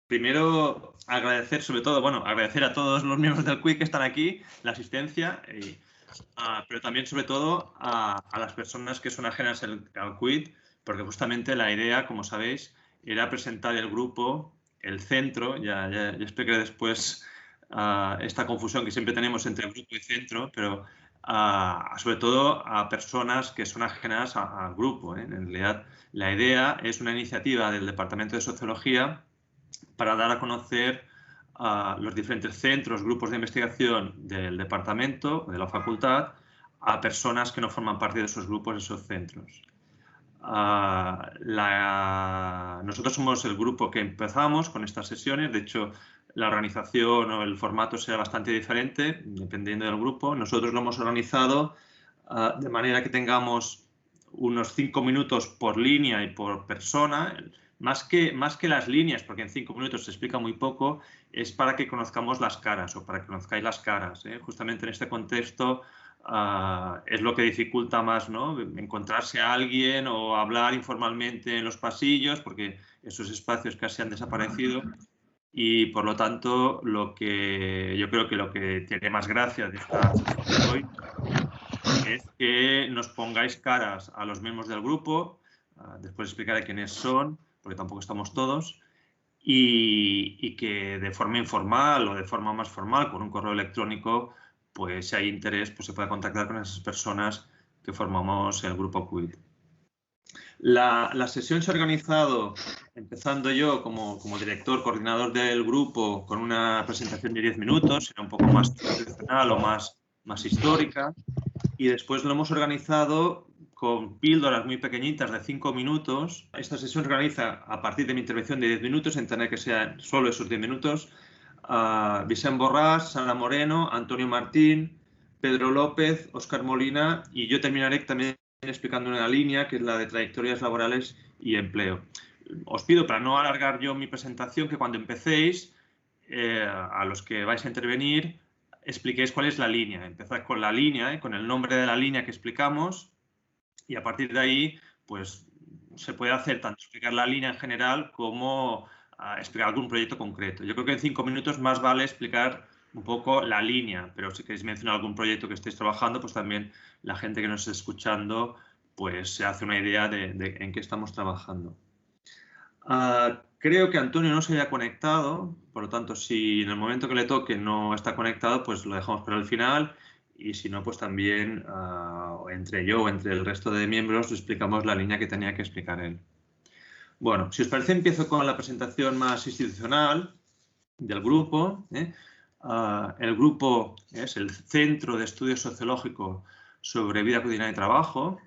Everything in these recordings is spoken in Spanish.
Primero, agradecer sobre todo, bueno, agradecer a todos los miembros del QUIC que están aquí, la asistencia, pero también sobre todo a las personas que son ajenas al QUIC, porque justamente la idea, como sabéis, era presentar el grupo, el centro, ya explicaré después esta confusión que siempre tenemos entre grupo y centro, pero sobre todo a personas que son ajenas al grupo. En realidad, la idea es una iniciativa del Departamento de Sociología para dar a conocer los diferentes centros, grupos de investigación del departamento, de la facultad, a personas que no forman parte de esos grupos, de esos centros. Nosotros somos el grupo que empezamos con estas sesiones. De hecho, la organización o el formato será bastante diferente dependiendo del grupo. Nosotros lo hemos organizado de manera que tengamos unos 5 minutos por línea y por persona. Más que las líneas, porque en 5 minutos se explica muy poco, es para que conozcamos las caras o para que conozcáis las caras. Justamente en este contexto es lo que dificulta más, ¿no? Encontrarse a alguien o hablar informalmente en los pasillos, porque esos espacios casi han desaparecido. Y por lo tanto, yo creo que lo que tiene más gracia de esta sesión de hoy es que nos pongáis caras a los miembros del grupo. Después explicaré quiénes son, porque tampoco estamos todos, y que de forma informal o de forma más formal, con un correo electrónico, pues si hay interés, pues se pueda contactar con esas personas que formamos el grupo QUID. La sesión se ha organizado, empezando yo como director, coordinador del grupo, con una presentación de 10 minutos, será un poco más tradicional o más histórica, y después lo hemos organizado con píldoras muy pequeñitas de 5 minutos. Esta sesión se organiza a partir de mi intervención de 10 minutos, entender que sean solo esos 10 minutos. Vicente Borràs, Sara Moreno, Antonio Martín, Pedro López, Óscar Molina, y yo terminaré también explicando una línea que es la de trayectorias laborales y empleo. Os pido, para no alargar yo mi presentación, que cuando empecéis, a los que vais a intervenir, expliquéis cuál es la línea. Empezad con la línea, con el nombre de la línea que explicamos, y a partir de ahí, pues se puede hacer tanto explicar la línea en general como explicar algún proyecto concreto. Yo creo que en 5 minutos más vale explicar un poco la línea, pero si queréis mencionar algún proyecto que estéis trabajando, pues también la gente que nos esté escuchando pues se hace una idea de en qué estamos trabajando. Creo que Antonio no se haya conectado, por lo tanto, si en el momento que le toque no está conectado, pues lo dejamos para el final, y si no, pues también entre yo o entre el resto de miembros le explicamos la línea que tenía que explicar él. Bueno, si os parece, empiezo con la presentación más institucional del grupo. El grupo es el Centro de Estudios Sociológicos sobre Vida Cotidiana y Trabajo.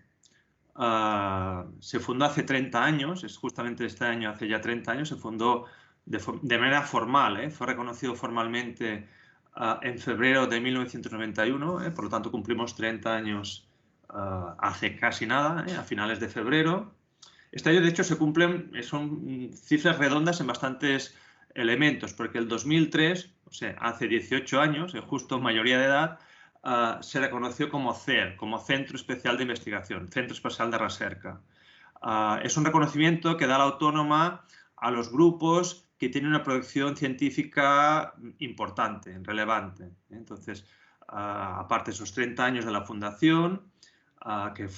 Se fundó hace 30 años, es justamente este año, hace ya 30 años, se fundó de manera formal, fue reconocido formalmente en febrero de 1991, por lo tanto cumplimos 30 años hace casi nada, a finales de febrero. Este año, de hecho, se cumplen, son cifras redondas en bastantes elementos, porque el 2003, o sea, hace 18 años, justo mayoría de edad, se reconoció como CER, como Centro Especial de Investigación, Centro Especial de Recerca. Es un reconocimiento que da la autónoma a los grupos que tienen una producción científica importante, relevante. Entonces, aparte de esos 30 años de la fundación, que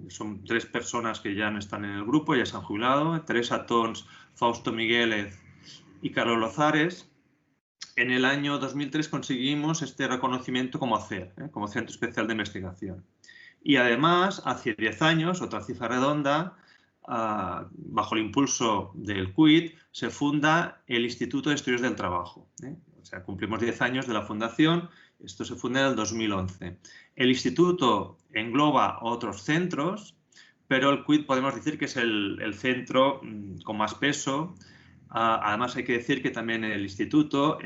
son 3 personas que ya no están en el grupo, ya se han jubilado, Teresa Tons, Fausto Migueles y Carlos Lozares. En el año 2003 conseguimos este reconocimiento como CER, como Centro Especial de Investigación. Y además, hace 10 años, otra cifra redonda, bajo el impulso del QUID, se funda el Instituto de Estudios del Trabajo. O sea, cumplimos 10 años de la fundación, esto se funda en el 2011. El instituto engloba otros centros, pero el QUID podemos decir que es el centro con más peso. Además, hay que decir que también el instituto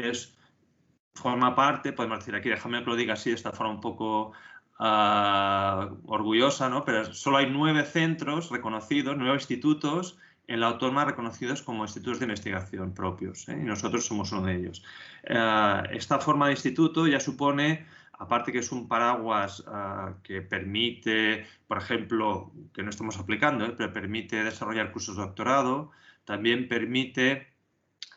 forma parte, podemos decir aquí, déjame que lo diga así de esta forma un poco orgullosa, ¿no? Pero solo hay 9 centros reconocidos, 9 institutos en la autónoma reconocidos como institutos de investigación propios, y nosotros somos uno de ellos. Esta forma de instituto ya supone, aparte que es un paraguas que permite, por ejemplo, que no estamos aplicando, pero permite desarrollar cursos de doctorado, también permite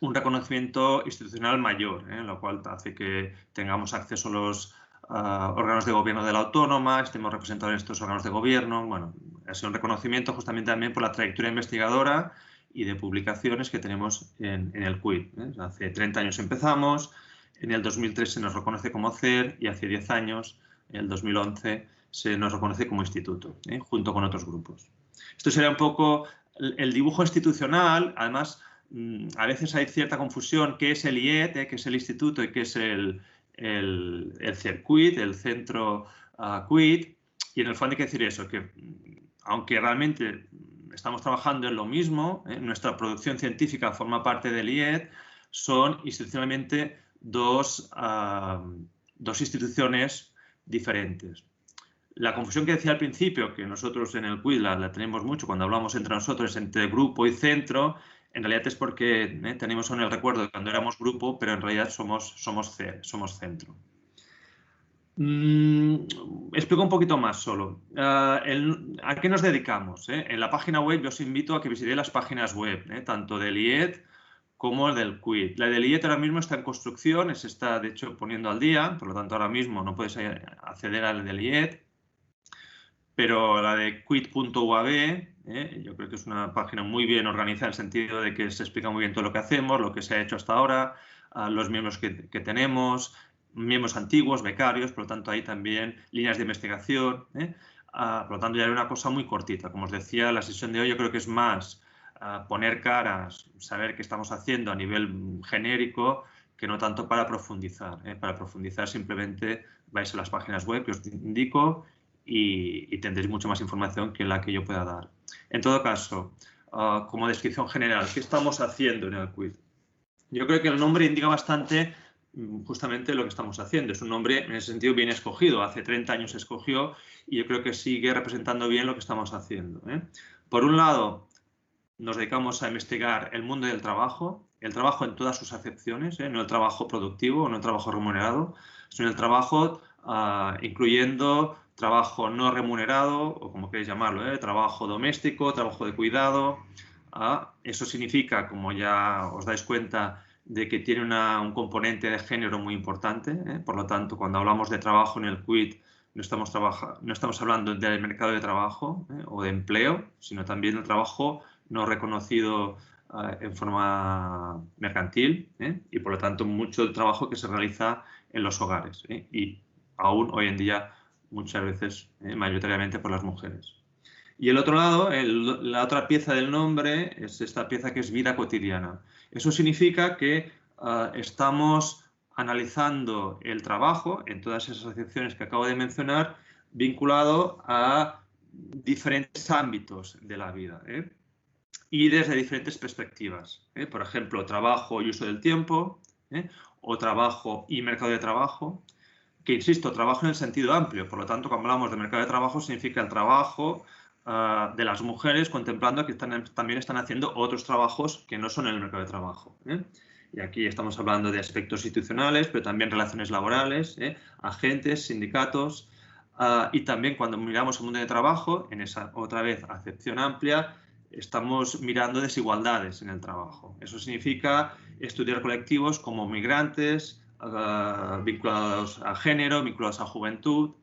un reconocimiento institucional mayor, lo cual hace que tengamos acceso a los órganos de gobierno de la autónoma, estemos representados en estos órganos de gobierno. Bueno, ha sido un reconocimiento justamente también por la trayectoria investigadora y de publicaciones que tenemos en el CUIT. Hace 30 años empezamos, en el 2003 se nos reconoce como CER y hace 10 años, en el 2011, se nos reconoce como instituto, junto con otros grupos. Esto sería un poco el dibujo institucional. Además, a veces hay cierta confusión qué es el IET, qué es el instituto y qué es el CERCUIT, el centro CUIT. Y en el fondo hay que decir eso, que aunque realmente estamos trabajando en lo mismo, nuestra producción científica forma parte del IET, son institucionalmente dos instituciones diferentes. La confusión que decía al principio, que nosotros en el CUIT la tenemos mucho cuando hablamos entre nosotros, entre grupo y centro, en realidad es porque tenemos en el recuerdo de cuando éramos grupo, pero en realidad somos centro. Explico un poquito más solo. ¿A qué nos dedicamos? En la página web yo os invito a que visitéis las páginas web, tanto del IET como del CUIT. La del IET ahora mismo está en construcción, se está de hecho poniendo al día, por lo tanto ahora mismo no podéis acceder a la del IET. Pero la de quit.uab, yo creo que es una página muy bien organizada en el sentido de que se explica muy bien todo lo que hacemos, lo que se ha hecho hasta ahora, los miembros que tenemos, miembros antiguos, becarios, por lo tanto hay también líneas de investigación. Por lo tanto ya hay una cosa muy cortita. Como os decía, la sesión de hoy yo creo que es más poner caras, saber qué estamos haciendo a nivel genérico, que no tanto para profundizar. Para profundizar simplemente vais a las páginas web que os indico y tendréis mucha más información que la que yo pueda dar. En todo caso, como descripción general, ¿qué estamos haciendo en el CUIT? Yo creo que el nombre indica bastante justamente lo que estamos haciendo. Es un nombre, en ese sentido, bien escogido. Hace 30 años se escogió y yo creo que sigue representando bien lo que estamos haciendo. Por un lado, nos dedicamos a investigar el mundo del trabajo, el trabajo en todas sus acepciones, no el trabajo productivo, no el trabajo remunerado, sino el trabajo incluyendo trabajo no remunerado, o como queréis llamarlo, trabajo doméstico, trabajo de cuidado. Eso significa, como ya os dais cuenta, de que tiene un componente de género muy importante. Por lo tanto, cuando hablamos de trabajo en el CUIT, no estamos hablando del mercado de trabajo o de empleo, sino también del trabajo no reconocido en forma mercantil y, por lo tanto, mucho del trabajo que se realiza en los hogares y aún hoy en día muchas veces mayoritariamente por las mujeres. Y el otro lado, la otra pieza del nombre es esta pieza que es vida cotidiana. Eso significa que estamos analizando el trabajo en todas esas acepciones que acabo de mencionar vinculado a diferentes ámbitos de la vida y desde diferentes perspectivas. Por ejemplo, trabajo y uso del tiempo o trabajo y mercado de trabajo. Que, insisto, trabajo en el sentido amplio. Por lo tanto, cuando hablamos de mercado de trabajo, significa el trabajo de las mujeres, contemplando que también están haciendo otros trabajos que no son en el mercado de trabajo. Y aquí estamos hablando de aspectos institucionales, pero también relaciones laborales, agentes, sindicatos. Y también cuando miramos el mundo de trabajo, en esa otra vez acepción amplia, estamos mirando desigualdades en el trabajo. Eso significa estudiar colectivos como migrantes, vinculados a género, vinculados a juventud,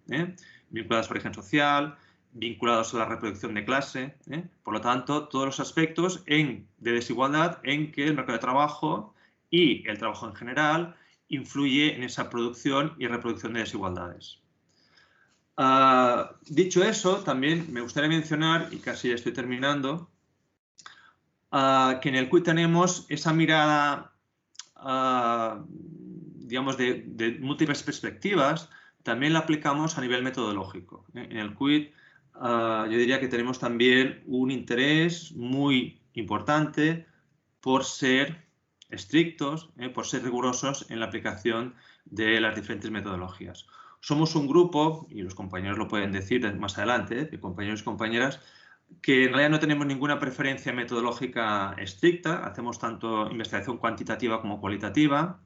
vinculados a origen social, vinculados a la reproducción de clase. Por lo tanto, todos los aspectos de desigualdad en que el mercado de trabajo y el trabajo en general influye en esa producción y reproducción de desigualdades. Dicho eso, también me gustaría mencionar, y casi ya estoy terminando, que en el CUIT tenemos esa mirada digamos, de múltiples perspectivas, también la aplicamos a nivel metodológico. En el CUIT yo diría que tenemos también un interés muy importante por ser estrictos, por ser rigurosos en la aplicación de las diferentes metodologías. Somos un grupo, y los compañeros lo pueden decir más adelante, de compañeros y compañeras, que en realidad no tenemos ninguna preferencia metodológica estricta, hacemos tanto investigación cuantitativa como cualitativa.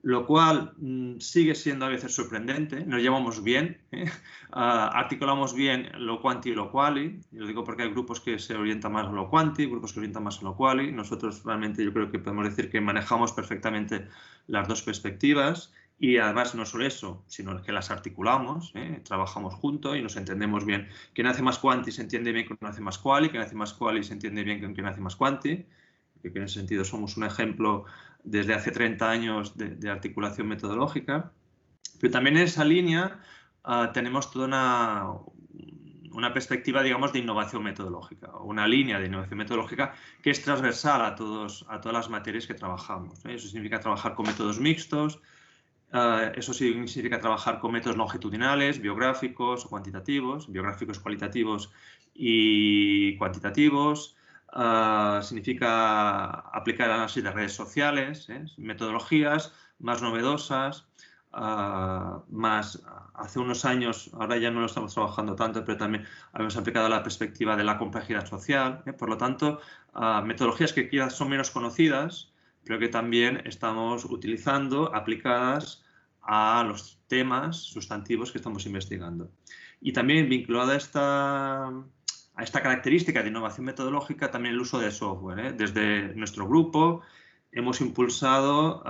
lo cual sigue siendo a veces sorprendente. Nos llevamos bien, articulamos bien lo quanti y lo quali. Y lo digo porque hay grupos que se orientan más a lo quanti, grupos que se orientan más a lo quali. Nosotros realmente yo creo que podemos decir que manejamos perfectamente las dos perspectivas. Y además no solo eso, sino que las articulamos, trabajamos juntos y nos entendemos bien. Quien hace más quanti se entiende bien con quien hace más quali, quien hace más quali se entiende bien con quien hace más quanti. Que en ese sentido somos un ejemplo desde hace 30 años de articulación metodológica. Pero también en esa línea tenemos toda una perspectiva, digamos, de innovación metodológica, una línea de innovación metodológica que es transversal a todas las materias que trabajamos. Eso significa trabajar con métodos mixtos, eso significa trabajar con métodos longitudinales, biográficos o cuantitativos, biográficos cualitativos y cuantitativos. Significa aplicar análisis de redes sociales, metodologías más novedosas, hace unos años, ahora ya no lo estamos trabajando tanto, pero también hemos aplicado la perspectiva de la complejidad social. Por lo tanto, metodologías que quizás son menos conocidas, pero que también estamos utilizando, aplicadas a los temas sustantivos que estamos investigando. Y también vinculada a esta característica de innovación metodológica, también el uso de software. Desde nuestro grupo hemos impulsado,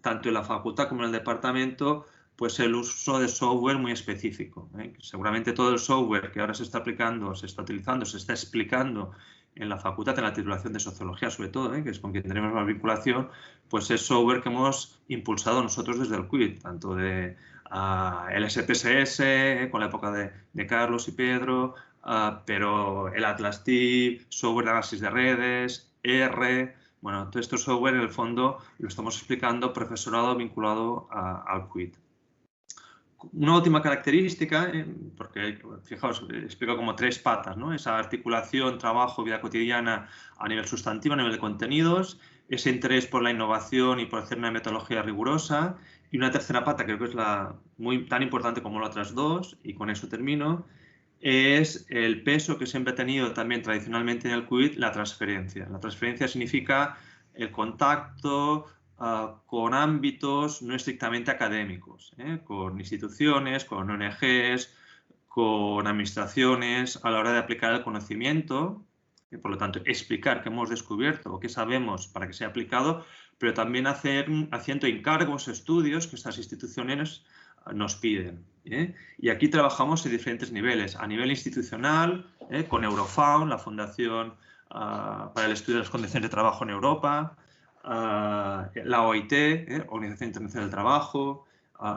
tanto en la facultad como en el departamento, pues el uso de software muy específico. Seguramente todo el software que ahora se está aplicando, se está utilizando, se está explicando en la facultad, en la titulación de Sociología sobre todo, que es con quien tenemos más vinculación, pues es software que hemos impulsado nosotros desde el CUIT, tanto de el SPSS, con la época de Carlos y Pedro, pero el Atlas TIP, software de análisis de redes, R, bueno, todo esto software en el fondo lo estamos explicando profesorado vinculado al CUIT. Una última característica, porque fijaos, explico como tres patas, ¿no? Esa articulación, trabajo, vida cotidiana a nivel sustantivo, a nivel de contenidos, ese interés por la innovación y por hacer una metodología rigurosa, y una tercera pata, creo que es tan importante como las otras dos, y con eso termino, es el peso que siempre ha tenido también tradicionalmente en el CUIT, la transferencia. La transferencia significa el contacto con ámbitos no estrictamente académicos, con instituciones, con ONGs, con administraciones, a la hora de aplicar el conocimiento, por lo tanto, explicar qué hemos descubierto o qué sabemos para que sea aplicado, pero también haciendo encargos, estudios que estas instituciones nos piden. Y aquí trabajamos en diferentes niveles. A nivel institucional, con Eurofound, la Fundación para el Estudio de las Condiciones de Trabajo en Europa, la OIT, Organización Internacional del Trabajo,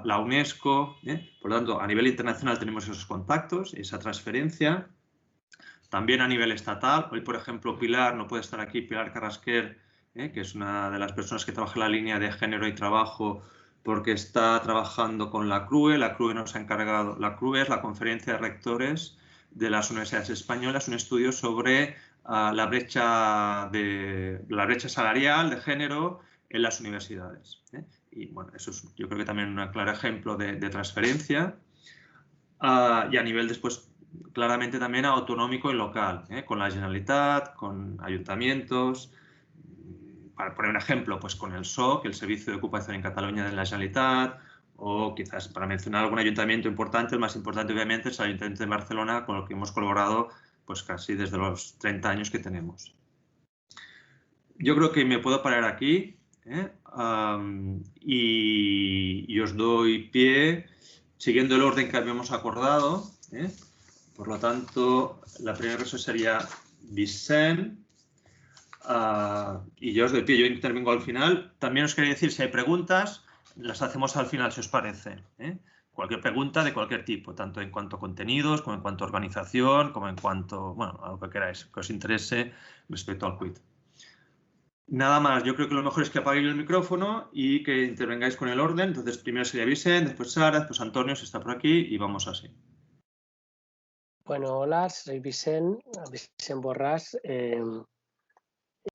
la UNESCO. Por lo tanto, a nivel internacional tenemos esos contactos, esa transferencia. También a nivel estatal. Hoy, por ejemplo, Pilar, no puede estar aquí, Pilar Carrasquer, que es una de las personas que trabaja en la línea de género y trabajo, porque está trabajando con la CRUE. La CRUE nos ha encargado, la CRUE es la Conferencia de Rectores de las Universidades Españolas, un estudio sobre la brecha salarial de género en las universidades. Y bueno, eso es, yo creo que también un claro ejemplo de transferencia. Y a nivel después, claramente también autonómico y local, con la Generalitat, con ayuntamientos. Para poner un ejemplo, pues con el SOC, el Servicio de Ocupación en Cataluña de la Generalitat, o quizás para mencionar algún ayuntamiento importante, el más importante obviamente es el Ayuntamiento de Barcelona, con el que hemos colaborado pues casi desde los 30 años que tenemos. Yo creo que me puedo parar aquí y os doy pie siguiendo el orden que habíamos acordado. Por lo tanto, la primera cosa sería Vicent. Y yo os doy pie, yo intervengo al final. También os quería decir, si hay preguntas, las hacemos al final, si os parece. Cualquier pregunta de cualquier tipo, tanto en cuanto a contenidos, como en cuanto a organización, como en cuanto, bueno, a lo que queráis, que os interese respecto al CUIT. Nada más, yo creo que lo mejor es que apaguéis el micrófono y que intervengáis con el orden. Entonces, primero sería Vicent, después Sara, después Antonio, si está por aquí, y vamos así. Bueno, hola, soy Vicent Borràs.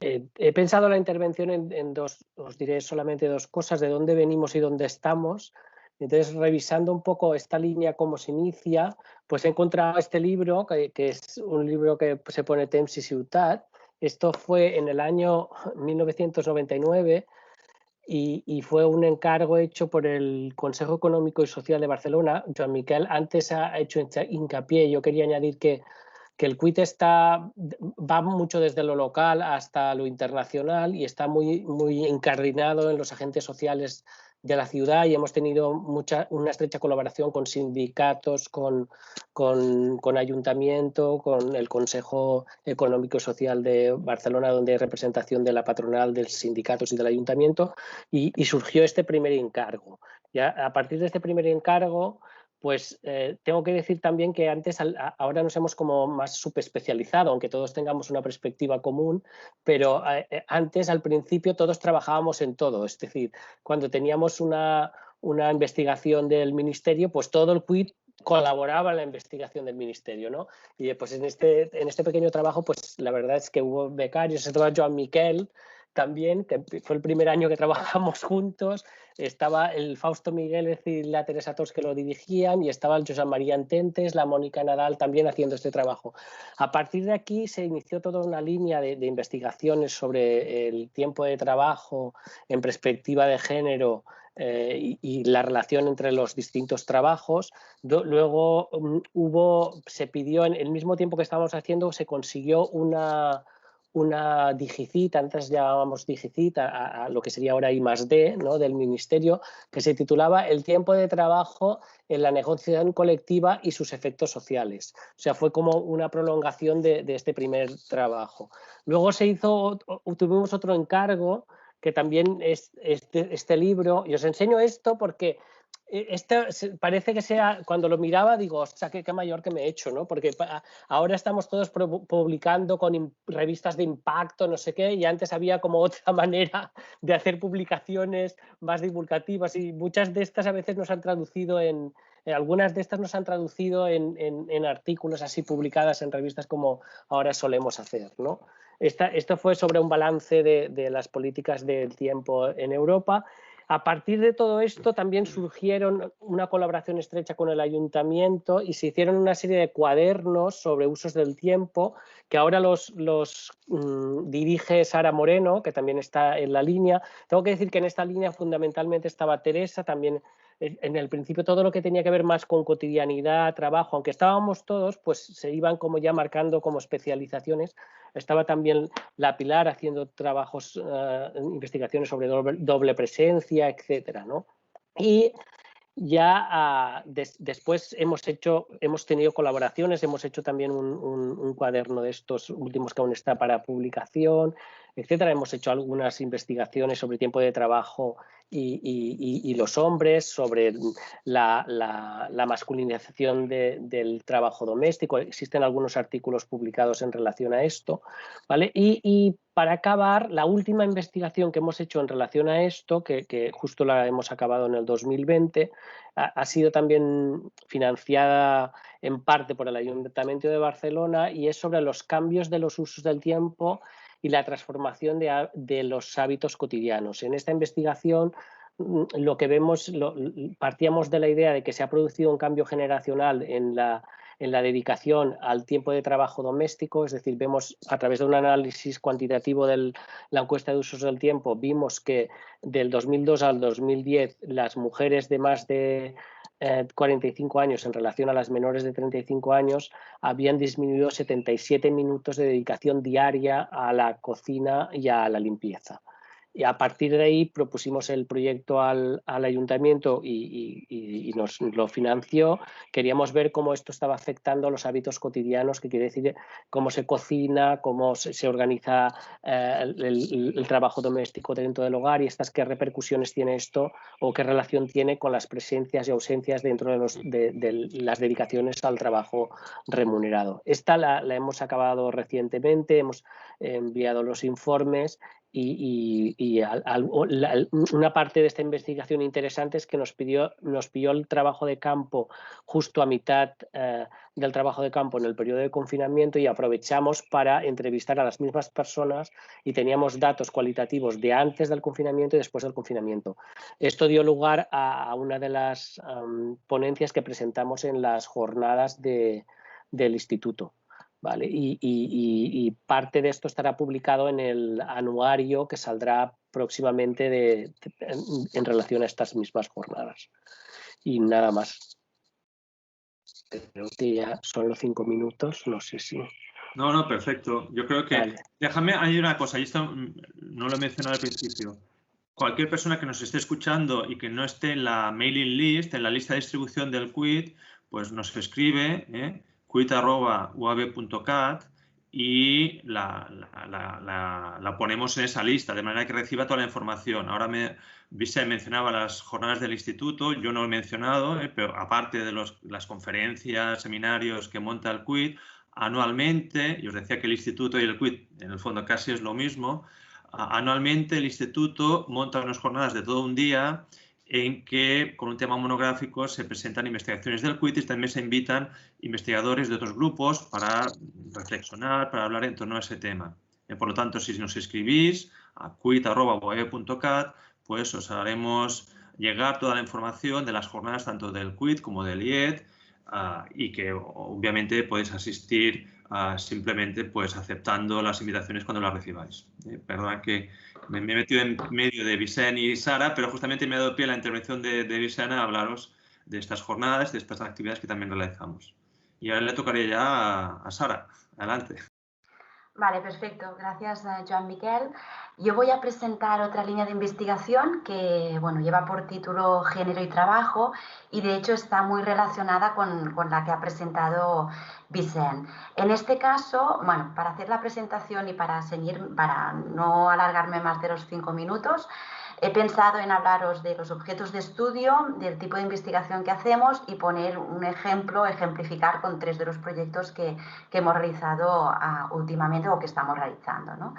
He pensado la intervención en dos, os diré solamente dos cosas, de dónde venimos y dónde estamos. Entonces, revisando un poco esta línea, cómo se inicia, pues he encontrado este libro, que es un libro que se pone Temps i Ciutat. Esto fue en el año 1999, y fue un encargo hecho por el Consejo Económico y Social de Barcelona. Joan Miquel antes ha hecho hincapié, yo quería añadir que el quid va mucho desde lo local hasta lo internacional y está muy, muy incardinado en los agentes sociales de la ciudad, y hemos tenido una estrecha colaboración con sindicatos, con ayuntamiento, con el Consejo Económico y Social de Barcelona, donde hay representación de la patronal, de los sindicatos y del ayuntamiento, y surgió este primer encargo. Ya, a partir de este primer encargo, pues tengo que decir también que ahora nos hemos como más subespecializado, aunque todos tengamos una perspectiva común, pero antes, al principio, todos trabajábamos en todo. Es decir, cuando teníamos una investigación del ministerio, pues todo el quid colaboraba en la investigación del ministerio, ¿no? Y pues en este pequeño trabajo, pues la verdad es que hubo becarios, estaba Joan Miquel también, que fue el primer año que trabajamos juntos, estaba el Fausto Miguel y la Teresa Tos, que lo dirigían, y estaba el Josep María Ententes, la Mónica Nadal también haciendo este trabajo. A partir de aquí se inició toda una línea de investigaciones sobre el tiempo de trabajo en perspectiva de género, y la relación entre los distintos trabajos. Luego se pidió, en el mismo tiempo que estábamos haciendo, se consiguió una Digicit, antes llamábamos Digicit a lo que sería ahora I+D, ¿no?, del ministerio, que se titulaba El tiempo de trabajo en la negociación colectiva y sus efectos sociales. O sea, fue como una prolongación de este primer trabajo. Luego tuvimos otro encargo, que también es este libro, y os enseño esto porque parece que sea, cuando lo miraba digo, ostras, qué mayor que me he hecho, ¿no? Porque ahora estamos todos publicando con revistas de impacto, no sé qué, y antes había como otra manera de hacer publicaciones más divulgativas, y muchas de estas a veces nos han traducido algunas de estas nos han traducido en artículos así publicadas en revistas, como ahora solemos hacer, ¿no? Esto fue sobre un balance de las políticas del tiempo en Europa. A partir de todo esto también surgieron una colaboración estrecha con el ayuntamiento y se hicieron una serie de cuadernos sobre usos del tiempo, que ahora los dirige Sara Moreno, que también está en la línea. Tengo que decir que en esta línea fundamentalmente estaba Teresa, también en el principio todo lo que tenía que ver más con cotidianidad, trabajo, aunque estábamos todos, pues se iban como ya marcando como especializaciones. Estaba también la Pilar haciendo trabajos, investigaciones sobre doble presencia, etcétera, ¿no? Y ya después hemos tenido colaboraciones, hemos hecho también un cuaderno de estos últimos que aún está para publicación, etcétera. Hemos hecho algunas investigaciones sobre tiempo de trabajo y los hombres, sobre la masculinización del trabajo doméstico. Existen algunos artículos publicados en relación a esto, ¿vale? Y para acabar, la última investigación que hemos hecho en relación a esto, que justo la hemos acabado en el 2020, ha sido también financiada en parte por el Ayuntamiento de Barcelona, y es sobre los cambios de los usos del tiempo y la transformación de los hábitos cotidianos. En esta investigación lo que vemos, partíamos de la idea de que se ha producido un cambio generacional en la dedicación al tiempo de trabajo doméstico, es decir, vemos a través de un análisis cuantitativo de la encuesta de usos del tiempo, vimos que del 2002 al 2010 las mujeres de más de 45 años en relación a las menores de 35 años habían disminuido 77 minutos de dedicación diaria a la cocina y a la limpieza. Y a partir de ahí propusimos el proyecto al ayuntamiento y nos lo financió. Queríamos ver cómo esto estaba afectando los hábitos cotidianos, que quiere decir cómo se cocina, cómo se organiza el trabajo doméstico dentro del hogar, y qué repercusiones tiene esto o qué relación tiene con las presencias y ausencias dentro de las dedicaciones al trabajo remunerado. Esta la hemos acabado recientemente, hemos enviado los informes, y una parte de esta investigación interesante es que nos pilló el trabajo de campo justo a mitad del trabajo de campo en el periodo de confinamiento, y aprovechamos para entrevistar a las mismas personas y teníamos datos cualitativos de antes del confinamiento y después del confinamiento. Esto dio lugar a una de las ponencias que presentamos en las jornadas del instituto. ¿Vale? Y parte de esto estará publicado en el anuario que saldrá próximamente en relación a estas mismas jornadas. Y nada más. Creo que ya son los 5 minutos, no sé si... No, no, perfecto. Yo creo que... Vale. Déjame añadir una cosa, y esto no lo he mencionado al principio. Cualquier persona que nos esté escuchando y que no esté en la mailing list, en la lista de distribución del quit, pues nos escribe, quit@uab.cat, y la ponemos en esa lista, de manera que reciba toda la información. Ahora Vicent mencionaba las jornadas del instituto, yo no lo he mencionado, pero aparte de las conferencias, seminarios que monta el quit, anualmente, y os decía que el instituto y el quit en el fondo casi es lo mismo, anualmente el instituto monta unas jornadas de todo un día en que con un tema monográfico se presentan investigaciones del quit y también se invitan investigadores de otros grupos para reflexionar, para hablar en torno a ese tema. Por lo tanto, si nos escribís a quit@uab.cat, pues os haremos llegar toda la información de las jornadas tanto del quit como del IED, y que obviamente podéis asistir simplemente pues aceptando las invitaciones cuando las recibáis. Perdona que me he metido en medio de Vicent y Sara, pero justamente me ha dado pie la intervención de Vicent a hablaros de estas jornadas, de estas actividades que también realizamos. Y ahora le tocaría ya a Sara. Adelante. Vale, perfecto. Gracias, Joan Miquel. Yo voy a presentar otra línea de investigación que, bueno, lleva por título Género y Trabajo y, de hecho, está muy relacionada con la que ha presentado Vicent. En este caso, bueno, para hacer la presentación y para no alargarme más de los 5 minutos, he pensado en hablaros de los objetos de estudio, del tipo de investigación que hacemos y poner un ejemplificar con 3 de los proyectos que hemos realizado últimamente o que estamos realizando, ¿no?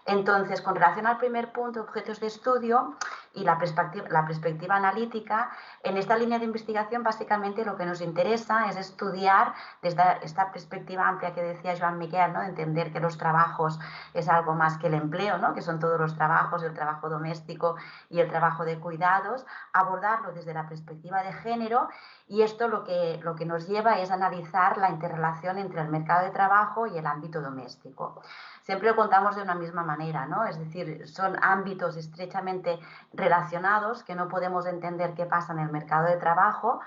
Entonces, con relación al primer punto, objetos de estudio y la perspectiva analítica, en esta línea de investigación básicamente lo que nos interesa es estudiar desde esta perspectiva amplia que decía Joan Miquel, ¿no? Entender que los trabajos es algo más que el empleo, ¿no? Que son todos los trabajos, el trabajo doméstico y el trabajo de cuidados, abordarlo desde la perspectiva de género, y esto lo que nos lleva es analizar la interrelación entre el mercado de trabajo y el ámbito doméstico. Siempre lo contamos de una misma manera, ¿no? Es decir, son ámbitos estrechamente relacionados que no podemos entender qué pasa en el mercado de trabajo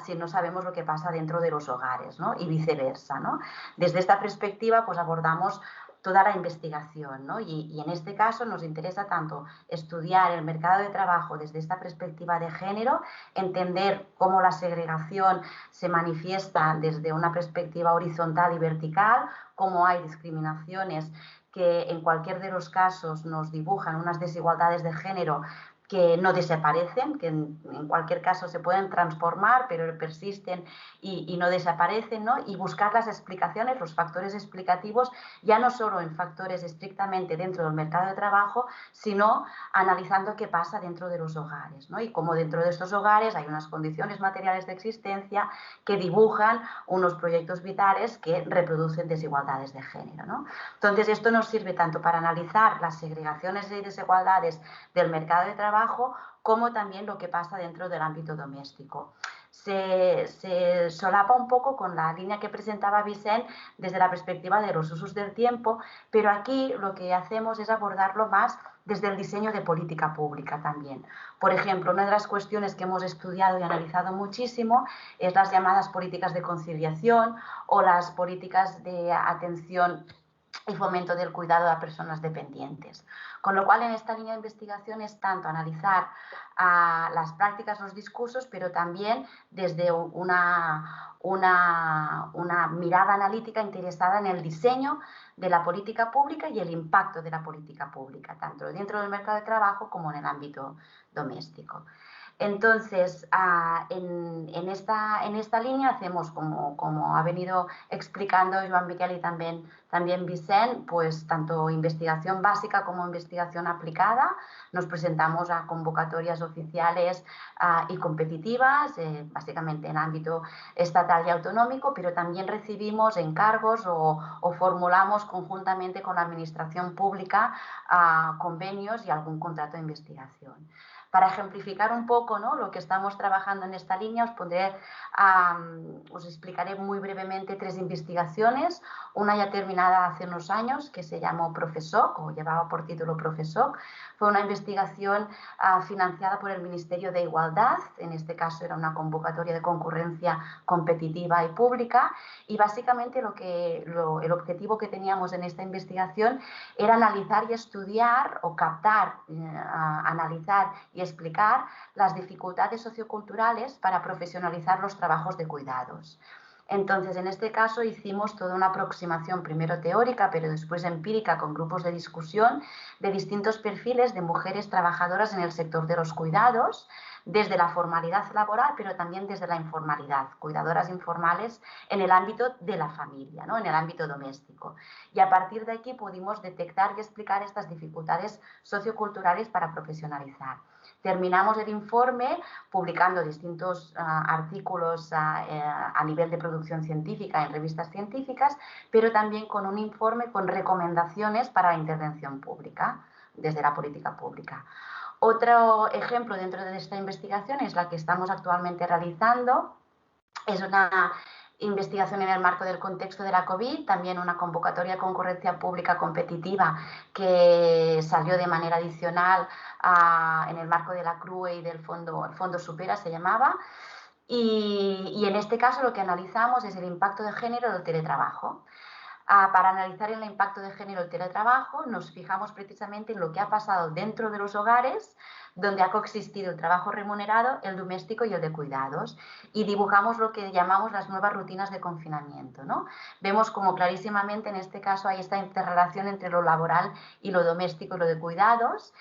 si no sabemos lo que pasa dentro de los hogares, ¿no? Y viceversa, ¿no? Desde esta perspectiva, pues abordamos toda la investigación, ¿no? Y en este caso nos interesa tanto estudiar el mercado de trabajo desde esta perspectiva de género, entender cómo la segregación se manifiesta desde una perspectiva horizontal y vertical, cómo hay discriminaciones que en cualquier de los casos nos dibujan unas desigualdades de género que no desaparecen, que en cualquier caso se pueden transformar, pero persisten y no desaparecen, ¿no? Y buscar las explicaciones, los factores explicativos, ya no solo en factores estrictamente dentro del mercado de trabajo, sino analizando qué pasa dentro de los hogares, ¿no? Y cómo dentro de estos hogares hay unas condiciones materiales de existencia que dibujan unos proyectos vitales que reproducen desigualdades de género, ¿no? Entonces, esto nos sirve tanto para analizar las segregaciones y desigualdades del mercado de trabajo como también lo que pasa dentro del ámbito doméstico. Se solapa un poco con la línea que presentaba Vicent desde la perspectiva de los usos del tiempo, pero aquí lo que hacemos es abordarlo más desde el diseño de política pública también. Por ejemplo, una de las cuestiones que hemos estudiado y analizado muchísimo es las llamadas políticas de conciliación o las políticas de atención y fomento del cuidado a personas dependientes. Con lo cual, en esta línea de investigación es tanto analizar las prácticas, los discursos, pero también desde una mirada analítica interesada en el diseño de la política pública y el impacto de la política pública, tanto dentro del mercado de trabajo como en el ámbito doméstico. Entonces, en esta línea hacemos, como ha venido explicando Joan Miquel y también Vicent, pues tanto investigación básica como investigación aplicada. Nos presentamos a convocatorias oficiales y competitivas, básicamente en ámbito estatal y autonómico, pero también recibimos encargos o formulamos conjuntamente con la administración pública convenios y algún contrato de investigación. Para ejemplificar un poco, ¿no?, lo que estamos trabajando en esta línea, os explicaré muy brevemente 3 investigaciones. Una ya terminada hace unos años, que se llamó Profesoc, o llevaba por título Profesoc. Fue una investigación financiada por el Ministerio de Igualdad. En este caso era una convocatoria de concurrencia competitiva y pública. Y básicamente el objetivo que teníamos en esta investigación era analizar y estudiar o captar, analizar y explicar las dificultades socioculturales para profesionalizar los trabajos de cuidados. Entonces, en este caso hicimos toda una aproximación, primero teórica, pero después empírica, con grupos de discusión de distintos perfiles de mujeres trabajadoras en el sector de los cuidados, desde la formalidad laboral, pero también desde la informalidad, cuidadoras informales en el ámbito de la familia, ¿no?, en el ámbito doméstico. Y a partir de aquí pudimos detectar y explicar estas dificultades socioculturales para profesionalizar. Terminamos el informe publicando distintos artículos a nivel de producción científica en revistas científicas, pero también con un informe con recomendaciones para la intervención pública, desde la política pública. Otro ejemplo dentro de esta investigación es la que estamos actualmente realizando. Es una investigación en el marco del contexto de la COVID, también una convocatoria de concurrencia pública competitiva que salió de manera adicional en el marco de la CRUE y del el Fondo Supera se llamaba. Y en este caso lo que analizamos es el impacto de género del teletrabajo. Para analizar el impacto de género del teletrabajo nos fijamos precisamente en lo que ha pasado dentro de los hogares donde ha coexistido el trabajo remunerado, el doméstico y el de cuidados, y dibujamos lo que llamamos las nuevas rutinas de confinamiento, ¿no? Vemos como clarísimamente en este caso hay esta interrelación entre lo laboral y lo doméstico y lo de cuidados.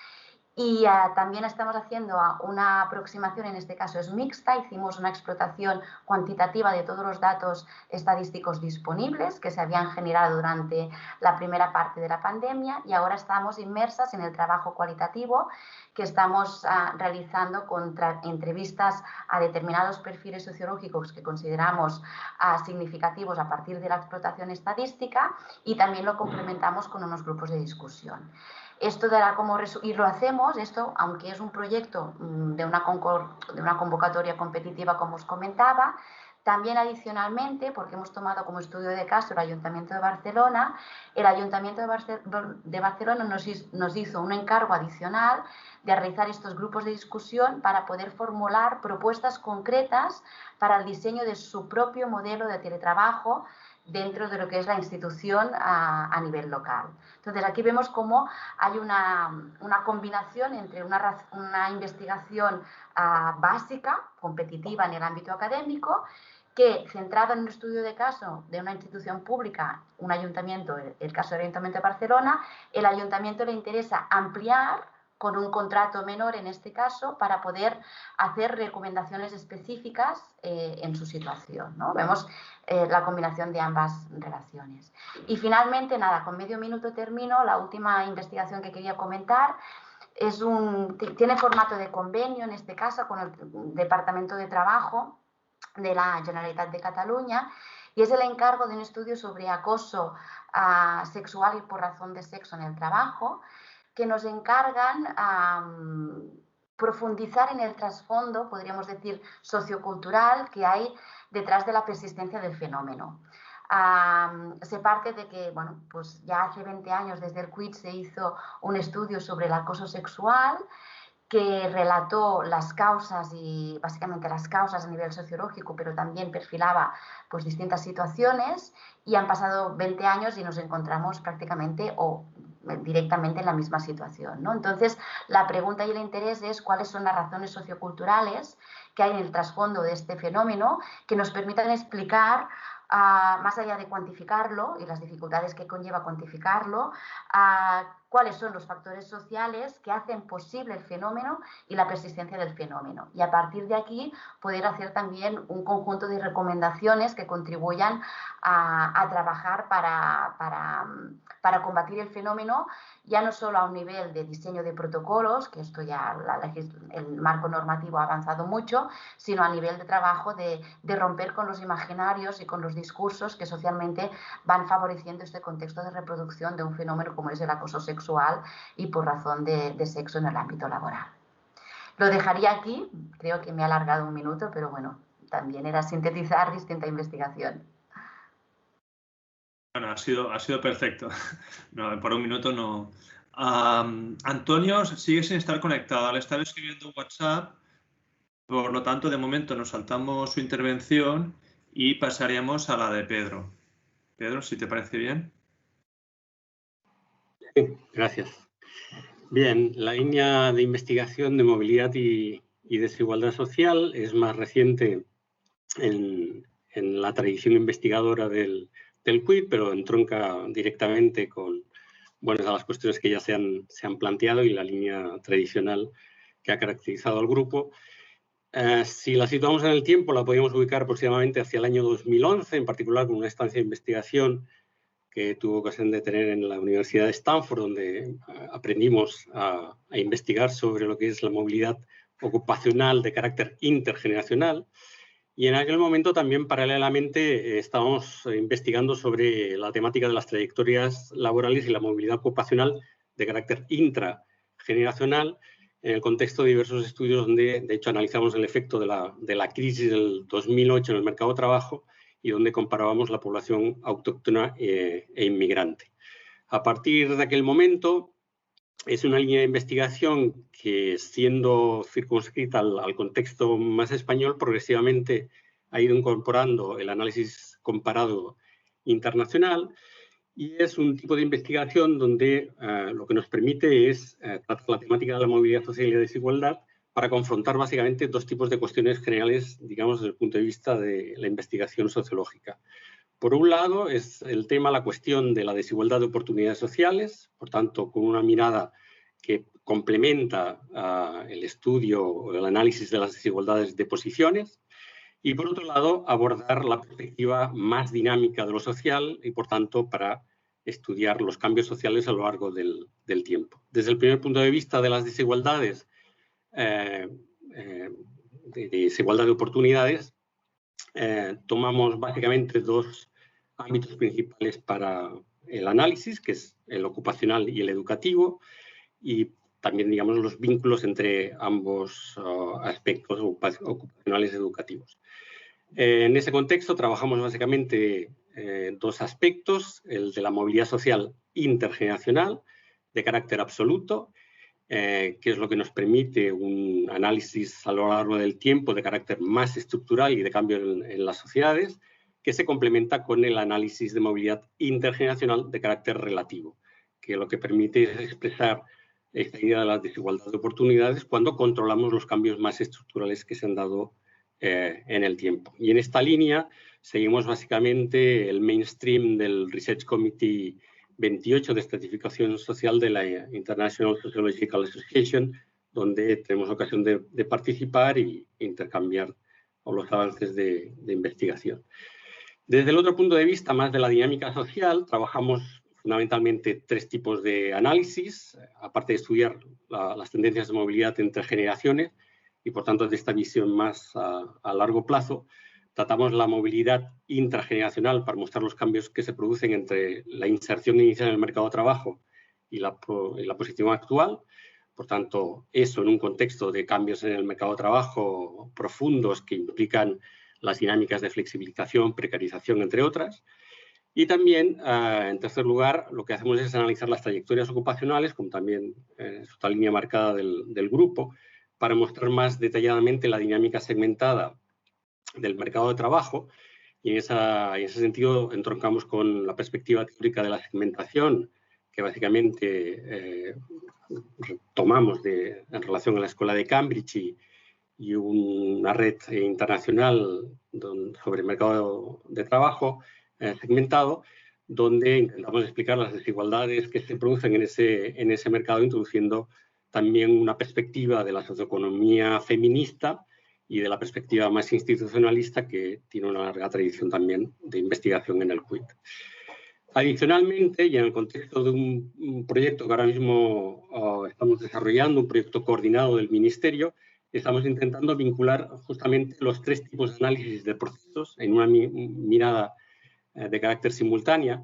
Y también estamos haciendo una aproximación, en este caso es mixta, hicimos una explotación cuantitativa de todos los datos estadísticos disponibles que se habían generado durante la primera parte de la pandemia, y ahora estamos inmersas en el trabajo cualitativo que estamos realizando con entrevistas a determinados perfiles sociológicos que consideramos significativos a partir de la explotación estadística, y también lo complementamos con unos grupos de discusión. Esto dará como y lo hacemos, esto, aunque es un proyecto de una convocatoria competitiva, como os comentaba, también adicionalmente, porque hemos tomado como estudio de caso el Ayuntamiento de Barcelona, el Ayuntamiento de Barcelona nos hizo un encargo adicional de realizar estos grupos de discusión para poder formular propuestas concretas para el diseño de su propio modelo de teletrabajo dentro de lo que es la institución a nivel local. Entonces, aquí vemos cómo hay una combinación entre una investigación básica, competitiva en el ámbito académico, que centrada en un estudio de caso de una institución pública, un ayuntamiento, el caso del Ayuntamiento de Barcelona, el ayuntamiento le interesa ampliar con un contrato menor en este caso para poder hacer recomendaciones específicas en su situación, ¿no? Vemos la combinación de ambas relaciones. Y finalmente, nada, con medio minuto termino. La última investigación que quería comentar tiene formato de convenio, en este caso, con el Departamento de Trabajo de la Generalitat de Cataluña, y es el encargo de un estudio sobre acoso sexual y por razón de sexo en el trabajo, que nos encargan profundizar en el trasfondo, podríamos decir, sociocultural que hay detrás de la persistencia del fenómeno. Se parte de que, bueno, pues ya hace 20 años desde el CUIT se hizo un estudio sobre el acoso sexual que relató las causas y básicamente las causas a nivel sociológico, pero también perfilaba pues distintas situaciones, y han pasado 20 años y nos encontramos prácticamente o directamente en la misma situación, ¿no? Entonces, la pregunta y el interés es cuáles son las razones socioculturales que hay en el trasfondo de este fenómeno que nos permitan explicar, más allá de cuantificarlo y las dificultades que conlleva cuantificarlo, cuáles son los factores sociales que hacen posible el fenómeno y la persistencia del fenómeno. Y a partir de aquí poder hacer también un conjunto de recomendaciones que contribuyan a trabajar para combatir el fenómeno, ya no solo a un nivel de diseño de protocolos, que esto ya el marco normativo ha avanzado mucho, sino a nivel de trabajo de romper con los imaginarios y con los discursos que socialmente van favoreciendo este contexto de reproducción de un fenómeno como es el acoso sexual y por razón de sexo en el ámbito laboral. Lo dejaría aquí, creo que me ha alargado un minuto, pero bueno, también era sintetizar distinta investigación. Bueno, ha sido perfecto. No, por un minuto no. Antonio sigue sin estar conectado. Le estaba escribiendo un WhatsApp. Por lo tanto, de momento nos saltamos su intervención y pasaríamos a la de Pedro. Pedro, si te parece bien. Sí, gracias. Bien, la línea de investigación de movilidad y desigualdad social es más reciente en la tradición investigadora del QUID, pero entronca directamente con buenas de las cuestiones que ya se han planteado y la línea tradicional que ha caracterizado al grupo. Si la situamos en el tiempo, la podemos ubicar aproximadamente hacia el año 2011, en particular con una estancia de investigación que tuve ocasión de tener en la Universidad de Stanford, donde aprendimos a investigar sobre lo que es la movilidad ocupacional de carácter intergeneracional. Y en aquel momento también, paralelamente, estábamos investigando sobre la temática de las trayectorias laborales y la movilidad ocupacional de carácter intrageneracional, en el contexto de diversos estudios donde, de hecho, analizamos el efecto de la crisis del 2008 en el mercado de trabajo y donde comparábamos la población autóctona e inmigrante. A partir de aquel momento, es una línea de investigación que, siendo circunscrita al contexto más español, progresivamente ha ido incorporando el análisis comparado internacional, y es un tipo de investigación donde lo que nos permite es tratar la temática de la movilidad social y la desigualdad para confrontar básicamente dos tipos de cuestiones generales, digamos, desde el punto de vista de la investigación sociológica. Por un lado, es el tema, la cuestión de la desigualdad de oportunidades sociales, por tanto, con una mirada que complementa el estudio o el análisis de las desigualdades de posiciones. Y, por otro lado, abordar la perspectiva más dinámica de lo social y, por tanto, para estudiar los cambios sociales a lo largo del tiempo. Desde el primer punto de vista de las desigualdades, de desigualdad de oportunidades, tomamos básicamente dos ámbitos principales para el análisis, que es el ocupacional y el educativo, y también, digamos, los vínculos entre ambos aspectos ocupacionales y educativos. En ese contexto trabajamos básicamente dos aspectos, el de la movilidad social intergeneracional de carácter absoluto, que es lo que nos permite un análisis a lo largo del tiempo de carácter más estructural y de cambio en las sociedades, que se complementa con el análisis de movilidad intergeneracional de carácter relativo, que lo que permite es expresar esta idea de la desigualdad de oportunidades cuando controlamos los cambios más estructurales que se han dado en el tiempo. Y en esta línea seguimos básicamente el mainstream del Research Committee 28 de estratificación social de la International Sociological Association, donde tenemos ocasión de participar e intercambiar los avances de investigación. Desde el otro punto de vista, más de la dinámica social, trabajamos fundamentalmente tres tipos de análisis, aparte de estudiar las tendencias de movilidad entre generaciones y, por tanto, de esta visión más a largo plazo. Tratamos la movilidad intrageneracional para mostrar los cambios que se producen entre la inserción inicial en el mercado de trabajo y la posición actual. Por tanto, eso en un contexto de cambios en el mercado de trabajo profundos que implican las dinámicas de flexibilización, precarización, entre otras. Y también, en tercer lugar, lo que hacemos es analizar las trayectorias ocupacionales, como también es otra línea marcada del grupo, para mostrar más detalladamente la dinámica segmentada del mercado de trabajo, y en ese sentido entroncamos con la perspectiva teórica de la segmentación, que básicamente tomamos en relación a la Escuela de Cambridge y una red internacional sobre el mercado de trabajo segmentado, donde intentamos explicar las desigualdades que se producen en ese mercado, introduciendo también una perspectiva de la socioeconomía feminista y de la perspectiva más institucionalista, que tiene una larga tradición también de investigación en el QUID. Adicionalmente, y en el contexto de un proyecto que ahora mismo estamos desarrollando, un proyecto coordinado del Ministerio, estamos intentando vincular justamente los tres tipos de análisis de procesos en una mirada de carácter simultánea,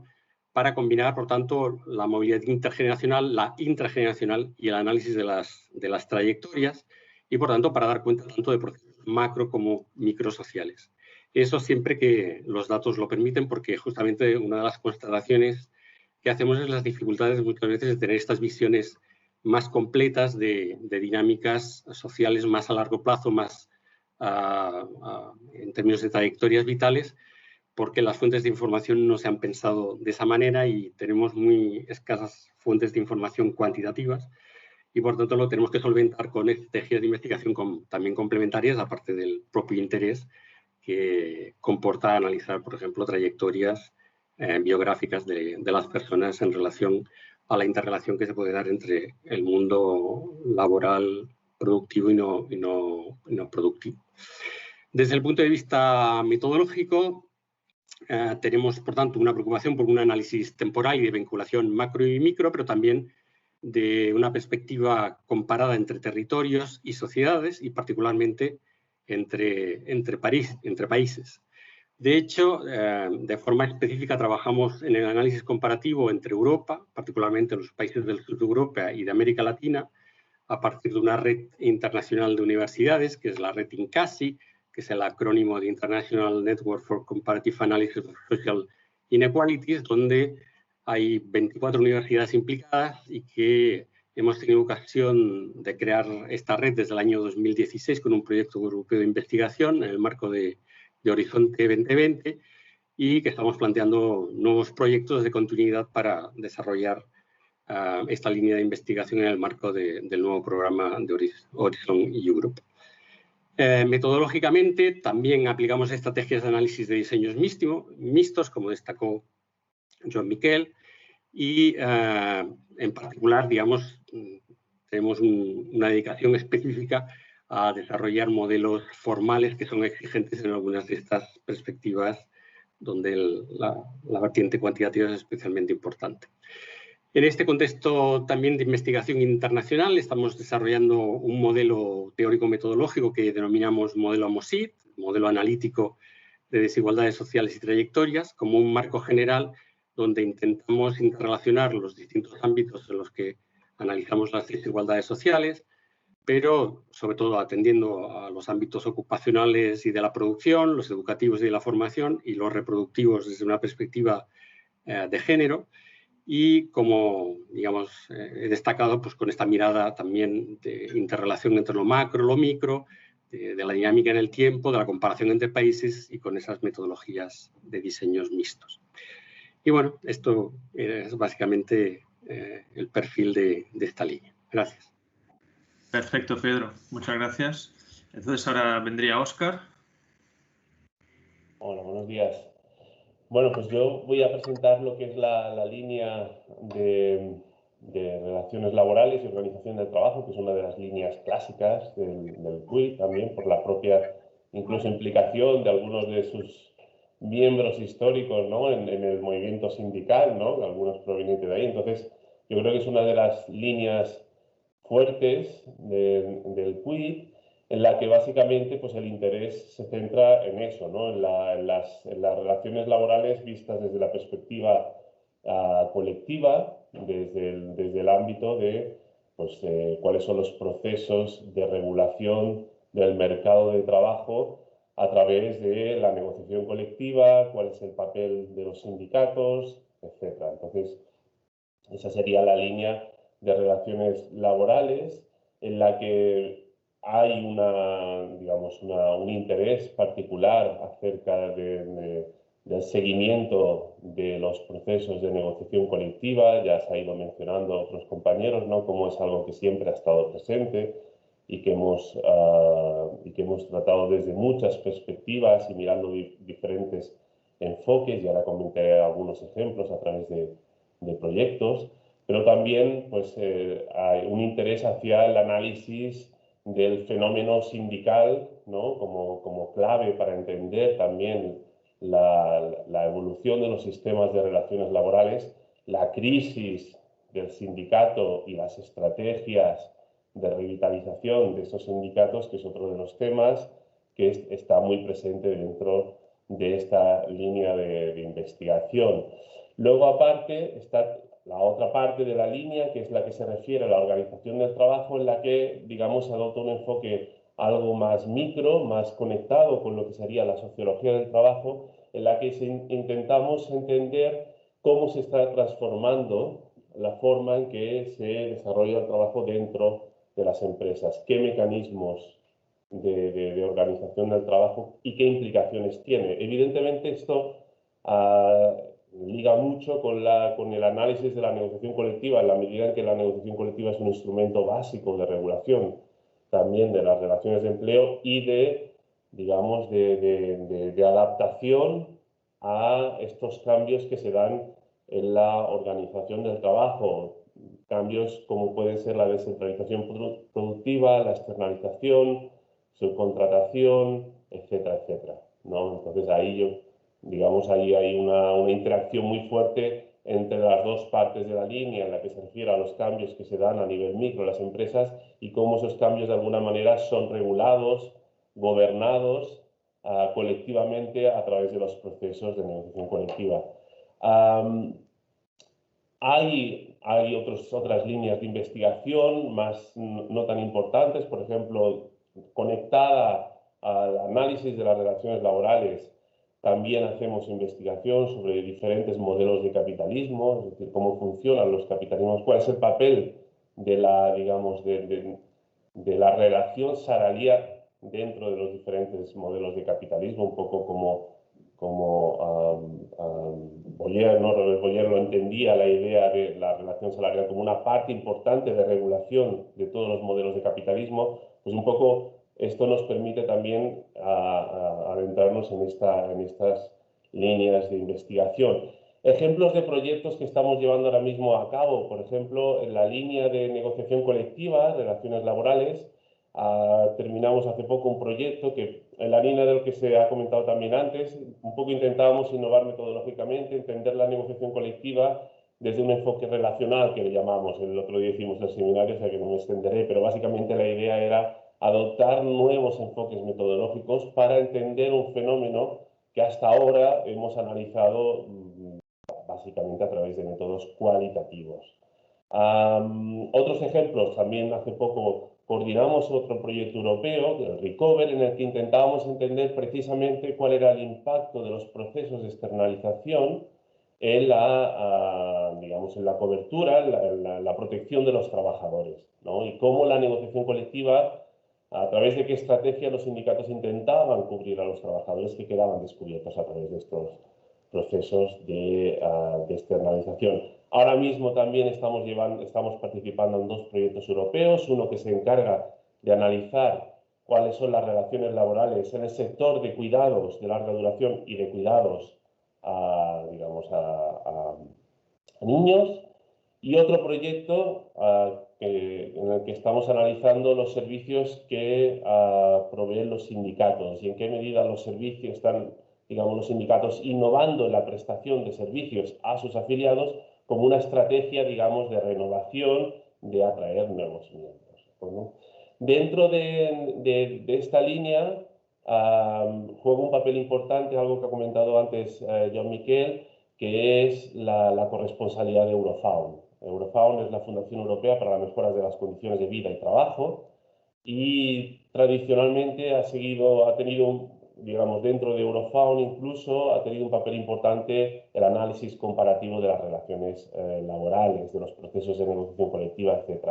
para combinar, por tanto, la movilidad intergeneracional, la intrageneracional y el análisis de las trayectorias, y, por tanto, para dar cuenta tanto de procesos macro como microsociales. Eso siempre que los datos lo permiten, porque justamente una de las constataciones que hacemos es las dificultades muchas veces de tener estas visiones más completas de dinámicas sociales más a largo plazo, más en términos de trayectorias vitales, porque las fuentes de información no se han pensado de esa manera y tenemos muy escasas fuentes de información cuantitativas y, por tanto, lo tenemos que solventar con estrategias de investigación también complementarias, aparte del propio interés que comporta analizar, por ejemplo, trayectorias biográficas de las personas en relación a la interrelación que se puede dar entre el mundo laboral productivo y no productivo. Desde el punto de vista metodológico, tenemos, por tanto, una preocupación por un análisis temporal y de vinculación macro y micro, pero también de una perspectiva comparada entre territorios y sociedades y particularmente entre países. De hecho, de forma específica trabajamos en el análisis comparativo entre Europa, particularmente los países del sur de Europa y de América Latina, a partir de una red internacional de universidades, que es la red INCASI, que es el acrónimo de International Network for Comparative Analysis of Social Inequalities, donde hay 24 universidades implicadas y que hemos tenido ocasión de crear esta red desde el año 2016 con un proyecto europeo de investigación en el marco de Horizonte 2020 y que estamos planteando nuevos proyectos de continuidad para desarrollar esta línea de investigación en el marco del nuevo programa de Horizon Europe. Metodológicamente también aplicamos estrategias de análisis de diseños mixtos, como destacó Joan Miquel, y en particular, digamos, tenemos una dedicación específica a desarrollar modelos formales que son exigentes en algunas de estas perspectivas donde la vertiente cuantitativa es especialmente importante. En este contexto también de investigación internacional estamos desarrollando un modelo teórico-metodológico que denominamos modelo MOSIT, modelo analítico de desigualdades sociales y trayectorias, como un marco general donde intentamos interrelacionar los distintos ámbitos en los que analizamos las desigualdades sociales, pero sobre todo atendiendo a los ámbitos ocupacionales y de la producción, los educativos y de la formación y los reproductivos desde una perspectiva de género. Y como, digamos, he destacado pues, con esta mirada también de interrelación entre lo macro, lo micro, de la dinámica en el tiempo, de la comparación entre países y con esas metodologías de diseños mixtos. Y bueno, esto es básicamente el perfil de esta línea. Gracias. Perfecto, Pedro. Muchas gracias. Entonces ahora vendría Óscar. Hola, buenos días. Bueno, pues yo voy a presentar lo que es la línea de relaciones laborales y organización del trabajo, que es una de las líneas clásicas del QIT, también por la propia incluso implicación de algunos de sus miembros históricos, ¿no? en el movimiento sindical, ¿no? Algunos provenientes de ahí. Entonces, yo creo que es una de las líneas fuertes del QIT, en la que básicamente pues, el interés se centra en eso, ¿no? en las relaciones laborales vistas desde la perspectiva colectiva, desde el ámbito de pues, cuáles son los procesos de regulación del mercado de trabajo a través de la negociación colectiva, cuál es el papel de los sindicatos, etc. Entonces, esa sería la línea de relaciones laborales en la que hay un interés particular acerca del seguimiento de los procesos de negociación colectiva. Ya se ha ido mencionando a otros compañeros, ¿no? Como es algo que siempre ha estado presente y que hemos tratado desde muchas perspectivas y mirando diferentes enfoques, y ahora comentaré algunos ejemplos a través de proyectos, pero también pues, hay un interés hacia el análisis del fenómeno sindical, ¿no? como clave para entender también la evolución de los sistemas de relaciones laborales, la crisis del sindicato y las estrategias de revitalización de estos sindicatos, que es otro de los temas que está muy presente dentro de esta línea de investigación. Luego, aparte, está la otra parte de la línea, que es la que se refiere a la organización del trabajo, en la que, digamos, adopta un enfoque algo más micro, más conectado con lo que sería la sociología del trabajo, en la que intentamos entender cómo se está transformando la forma en que se desarrolla el trabajo dentro de las empresas, qué mecanismos de organización del trabajo y qué implicaciones tiene. Evidentemente esto liga mucho con el análisis de la negociación colectiva, en la medida en que la negociación colectiva es un instrumento básico de regulación también de las relaciones de empleo y digamos, de adaptación a estos cambios que se dan en la organización del trabajo. Cambios como pueden ser la descentralización productiva, la externalización, subcontratación, etcétera, etcétera, ¿no? Entonces ahí digamos, ahí hay una interacción muy fuerte entre las dos partes de la línea en la que se refiere a los cambios que se dan a nivel micro en las empresas y cómo esos cambios de alguna manera son regulados, gobernados colectivamente a través de los procesos de negociación colectiva. Hay otras líneas de investigación no tan importantes, por ejemplo, conectada al análisis de las relaciones laborales. También hacemos investigación sobre diferentes modelos de capitalismo, es decir, cómo funcionan los capitalismos, cuál es el papel de digamos, de la relación salarial dentro de los diferentes modelos de capitalismo, un poco como Boyer, ¿no? Robert Boyer lo entendía, la idea de la relación salarial como una parte importante de regulación de todos los modelos de capitalismo, pues un poco esto nos permite también adentrarnos en estas líneas de investigación. Ejemplos de proyectos que estamos llevando ahora mismo a cabo, por ejemplo, en la línea de negociación colectiva, relaciones laborales, terminamos hace poco un proyecto que, en la línea de lo que se ha comentado también antes, un poco intentábamos innovar metodológicamente, entender la negociación colectiva desde un enfoque relacional, que le llamamos, el otro día hicimos el seminario, o sea que no me extenderé, pero básicamente la idea era adoptar nuevos enfoques metodológicos para entender un fenómeno que hasta ahora hemos analizado básicamente a través de métodos cualitativos. Otros ejemplos, también hace poco coordinamos otro proyecto europeo, el Recover, en el que intentábamos entender precisamente cuál era el impacto de los procesos de externalización en digamos, en la cobertura, en la protección de los trabajadores, ¿no? Y cómo la negociación colectiva, a través de qué estrategia los sindicatos intentaban cubrir a los trabajadores que quedaban descubiertos a través de estos procesos de externalización. Ahora mismo también estamos participando en dos proyectos europeos, uno que se encarga de analizar cuáles son las relaciones laborales en el sector de cuidados de larga duración y de cuidados digamos, a niños, y otro proyecto en el que estamos analizando los servicios que proveen los sindicatos y en qué medida los servicios están, digamos, los sindicatos innovando en la prestación de servicios a sus afiliados como una estrategia, digamos, de renovación, de atraer nuevos miembros, ¿no? Dentro de esta línea juega un papel importante, algo que ha comentado antes Joan Miquel, que es la corresponsabilidad de Eurofound. Eurofound es la Fundación Europea para la Mejora de las Condiciones de Vida y Trabajo y tradicionalmente ha tenido, digamos, dentro de Eurofound incluso, ha tenido un papel importante el análisis comparativo de las relaciones laborales, de los procesos de negociación colectiva, etc.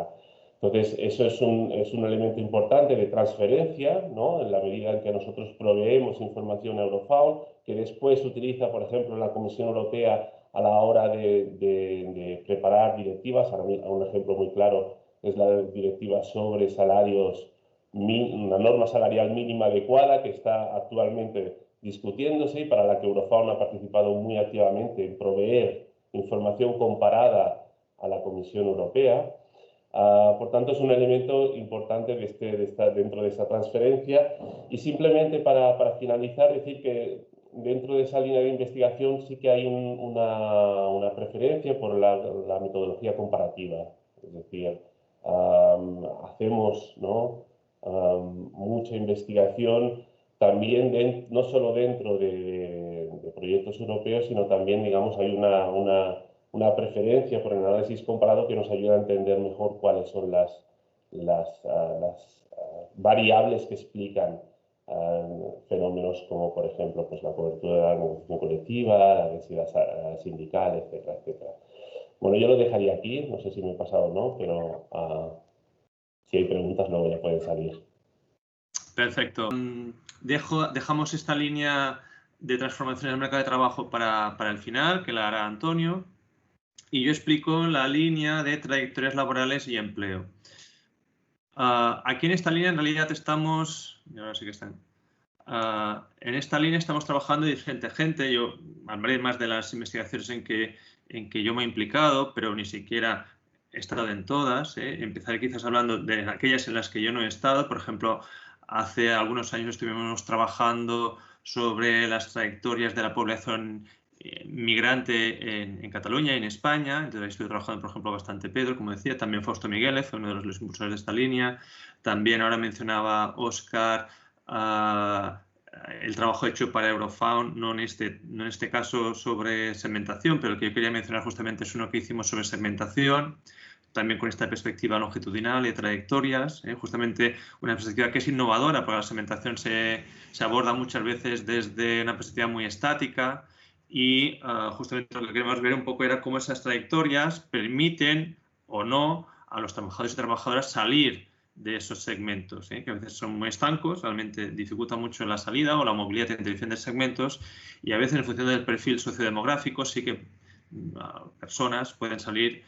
Entonces, eso es un elemento importante de transferencia, ¿no? En la medida en que nosotros proveemos información a Eurofound, que después se utiliza, por ejemplo, en la Comisión Europea a la hora de preparar directivas. Un ejemplo muy claro es la directiva sobre salarios, una norma salarial mínima adecuada que está actualmente discutiéndose y para la que Eurofound ha participado muy activamente en proveer información comparada a la Comisión Europea. Por tanto, es un elemento importante dentro de esta transferencia. Y simplemente para finalizar, decir que dentro de esa línea de investigación sí que hay una preferencia por la metodología comparativa. Es decir, hacemos, ¿no? Mucha investigación también, no solo dentro de proyectos europeos, sino también, digamos, hay una una preferencia por el análisis comparado que nos ayuda a entender mejor cuáles son las variables que explican fenómenos como, por ejemplo, pues la cobertura de la negociación colectiva, la agresividad sindical, etcétera, etcétera. Bueno, yo lo dejaría aquí, no sé si me he pasado o no, pero si hay preguntas luego ya pueden salir. Perfecto. Dejamos esta línea de transformación del mercado de trabajo para el final, que la hará Antonio, y yo explico la línea de trayectorias laborales y empleo. Aquí en esta línea en realidad estamos, ahora sí que están, en esta línea estamos trabajando diferente gente. Yo hablaré más de las investigaciones en que yo me he implicado, pero ni siquiera he estado en todas. Empezaré quizás hablando de aquellas en las que yo no he estado. Por ejemplo, hace algunos años estuvimos trabajando sobre las trayectorias de la población migrante en Cataluña y en España. Entonces ahí estoy trabajando, por ejemplo, bastante Pedro, como decía, también Fausto Migueles, uno de los impulsores de esta línea. También ahora mencionaba Óscar el trabajo hecho para Eurofound, no en este caso sobre segmentación, pero el que yo quería mencionar justamente es uno que hicimos sobre segmentación, también con esta perspectiva longitudinal y de trayectorias, justamente una perspectiva que es innovadora, porque la segmentación se aborda muchas veces desde una perspectiva muy estática y justamente lo que queremos ver un poco era cómo esas trayectorias permiten o no a los trabajadores y trabajadoras salir de esos segmentos, que a veces son muy estancos, realmente dificulta mucho la salida o la movilidad entre diferentes segmentos, y a veces en función del perfil sociodemográfico sí que personas pueden salir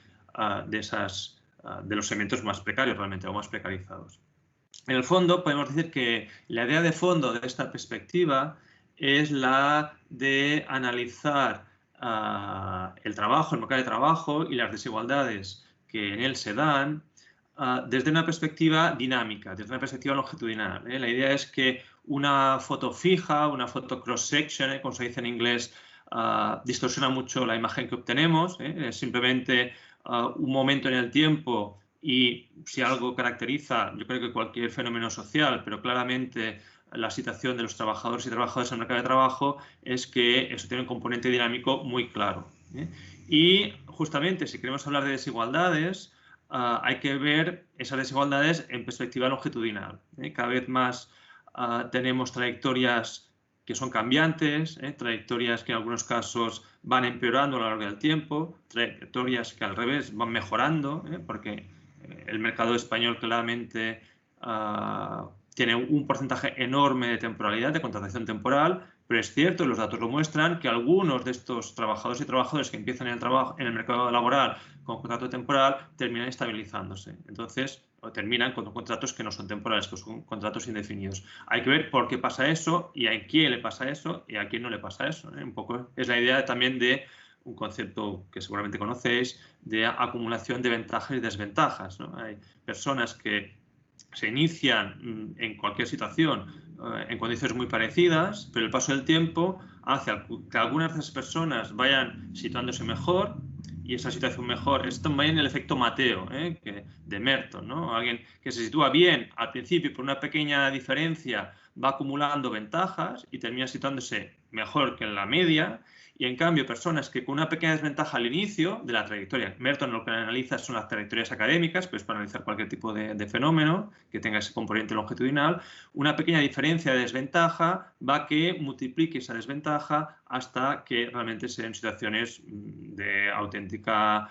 de los segmentos más precarios realmente o más precarizados. En el fondo podemos decir que la idea de fondo de esta perspectiva es la de analizar el trabajo, el mercado de trabajo y las desigualdades que en él se dan desde una perspectiva dinámica, desde una perspectiva longitudinal. La idea es que una foto fija, una foto cross-section, como se dice en inglés, distorsiona mucho la imagen que obtenemos. Es simplemente un momento en el tiempo y si algo caracteriza, yo creo que cualquier fenómeno social, pero claramente la situación de los trabajadores y trabajadoras en el mercado de trabajo es que eso tiene un componente dinámico muy claro. Y justamente si queremos hablar de desigualdades, hay que ver esas desigualdades en perspectiva longitudinal. Cada vez más tenemos trayectorias que son cambiantes, trayectorias que en algunos casos van empeorando a lo largo del tiempo, trayectorias que al revés van mejorando, porque el mercado español claramente tiene un porcentaje enorme de temporalidad, de contratación temporal, pero es cierto, los datos lo muestran, que algunos de estos trabajadores y trabajadoras que empiezan en el mercado laboral con contrato temporal terminan estabilizándose. Entonces, o terminan con contratos que no son temporales, que son contratos indefinidos. Hay que ver por qué pasa eso y a quién le pasa eso y a quién no le pasa eso. Un poco es la idea también de un concepto que seguramente conocéis, de acumulación de ventajas y desventajas, ¿no? Hay personas que se inician en cualquier situación en condiciones muy parecidas, pero el paso del tiempo hace que algunas de esas personas vayan situándose mejor y esa situación mejor es también el efecto Mateo, de Merton, ¿no? Alguien que se sitúa bien al principio y por una pequeña diferencia va acumulando ventajas y termina situándose mejor que en la media. Y en cambio, personas que con una pequeña desventaja al inicio de la trayectoria, Merton lo que analiza son las trayectorias académicas, pues para analizar cualquier tipo de fenómeno que tenga ese componente longitudinal, una pequeña diferencia de desventaja va a que multiplique esa desventaja hasta que realmente se den situaciones de auténtica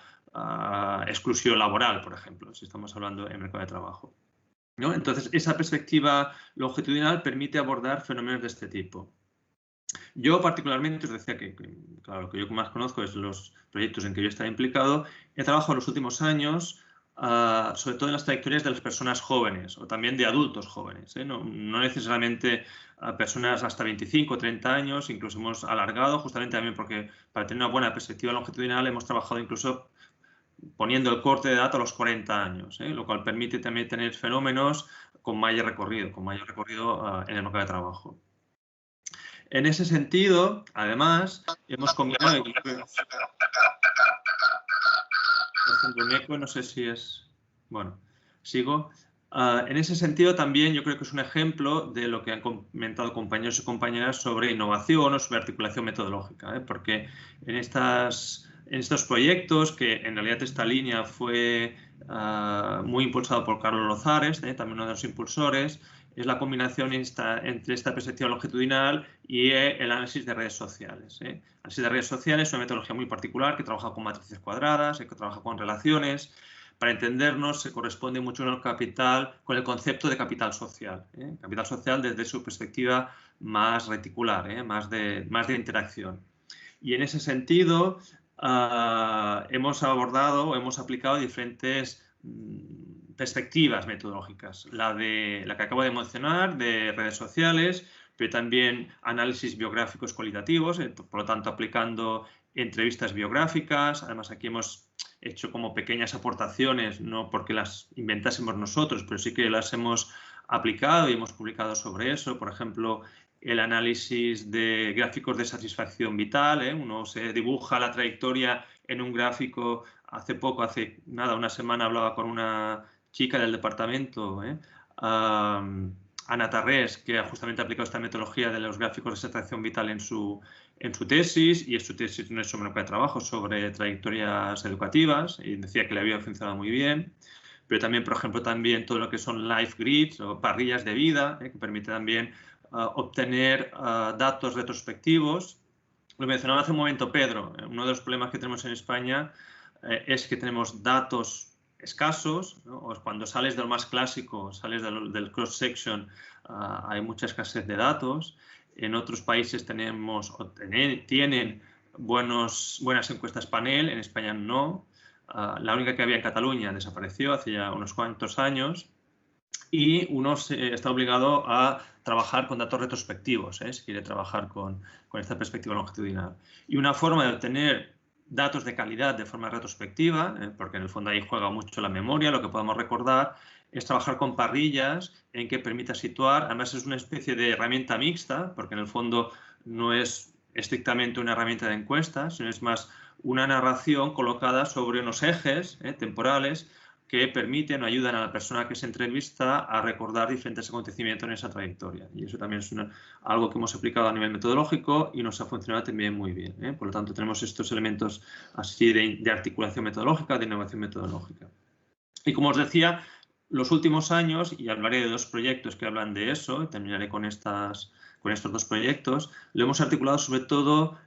exclusión laboral, por ejemplo, si estamos hablando en mercado de trabajo, ¿no? Entonces, esa perspectiva longitudinal permite abordar fenómenos de este tipo. Yo particularmente, os decía que claro, lo que yo más conozco es los proyectos en que yo he estado implicado. He trabajado en los últimos años, sobre todo en las trayectorias de las personas jóvenes o también de adultos jóvenes, no necesariamente personas hasta 25 o 30 años, incluso hemos alargado justamente también porque para tener una buena perspectiva longitudinal hemos trabajado incluso poniendo el corte de edad a los 40 años, lo cual permite también tener fenómenos con mayor recorrido en el mercado de trabajo. En ese sentido, además, hemos combinado... un eco, no sé si es... Bueno, sigo. En ese sentido, también yo creo que es un ejemplo de lo que han comentado compañeros y compañeras sobre innovación o sobre articulación metodológica, porque en estas en estos proyectos, que en realidad esta línea fue muy impulsado por Carlos Lozares, también uno de los impulsores, es la combinación entre esta perspectiva longitudinal y el análisis de redes sociales. El análisis de redes sociales es una metodología muy particular que trabaja con matrices cuadradas, que trabaja con relaciones. Para entendernos, se corresponde mucho con el concepto de capital social. Capital social desde su perspectiva más reticular, más de interacción. Y en ese sentido, hemos abordado, hemos aplicado diferentes perspectivas metodológicas. La que acabo de mencionar, de redes sociales, pero también análisis biográficos cualitativos, por lo tanto aplicando entrevistas biográficas. Además, aquí hemos hecho como pequeñas aportaciones, no porque las inventásemos nosotros, pero sí que las hemos aplicado y hemos publicado sobre eso. Por ejemplo, el análisis de gráficos de satisfacción vital. Uno se dibuja la trayectoria en un gráfico. Hace nada, una semana hablaba con una chica del departamento, Ana Tarrés, que ha justamente aplicado esta metodología de los gráficos de satisfacción vital en su tesis, y su tesis no es sobre un plan de trabajo, sobre trayectorias educativas, y decía que le había funcionado muy bien. Pero también, por ejemplo, también todo lo que son life grids o parrillas de vida, que permite también obtener datos retrospectivos. Lo mencionaba hace un momento Pedro. Uno de los problemas que tenemos en España es que tenemos datos escasos, ¿no? Cuando sales de lo más clásico, sales del cross-section, hay mucha escasez de datos. En otros países tienen buenas encuestas panel, en España no. La única que había en Cataluña desapareció hace ya unos cuantos años, y uno está obligado a trabajar con datos retrospectivos, si quiere trabajar con esta perspectiva longitudinal. Y una forma de obtener datos de calidad de forma retrospectiva, porque en el fondo ahí juega mucho la memoria, lo que podemos recordar, es trabajar con parrillas en que permita situar. Además, es una especie de herramienta mixta, porque en el fondo no es estrictamente una herramienta de encuestas, sino es más una narración colocada sobre unos ejes temporales que permiten o ayudan a la persona que se entrevista a recordar diferentes acontecimientos en esa trayectoria. Y eso también es algo que hemos aplicado a nivel metodológico y nos ha funcionado también muy bien. Por lo tanto, tenemos estos elementos así de articulación metodológica, de innovación metodológica. Y como os decía, los últimos años, y hablaré de dos proyectos que hablan de eso, y terminaré con estos dos proyectos, lo hemos articulado sobre todo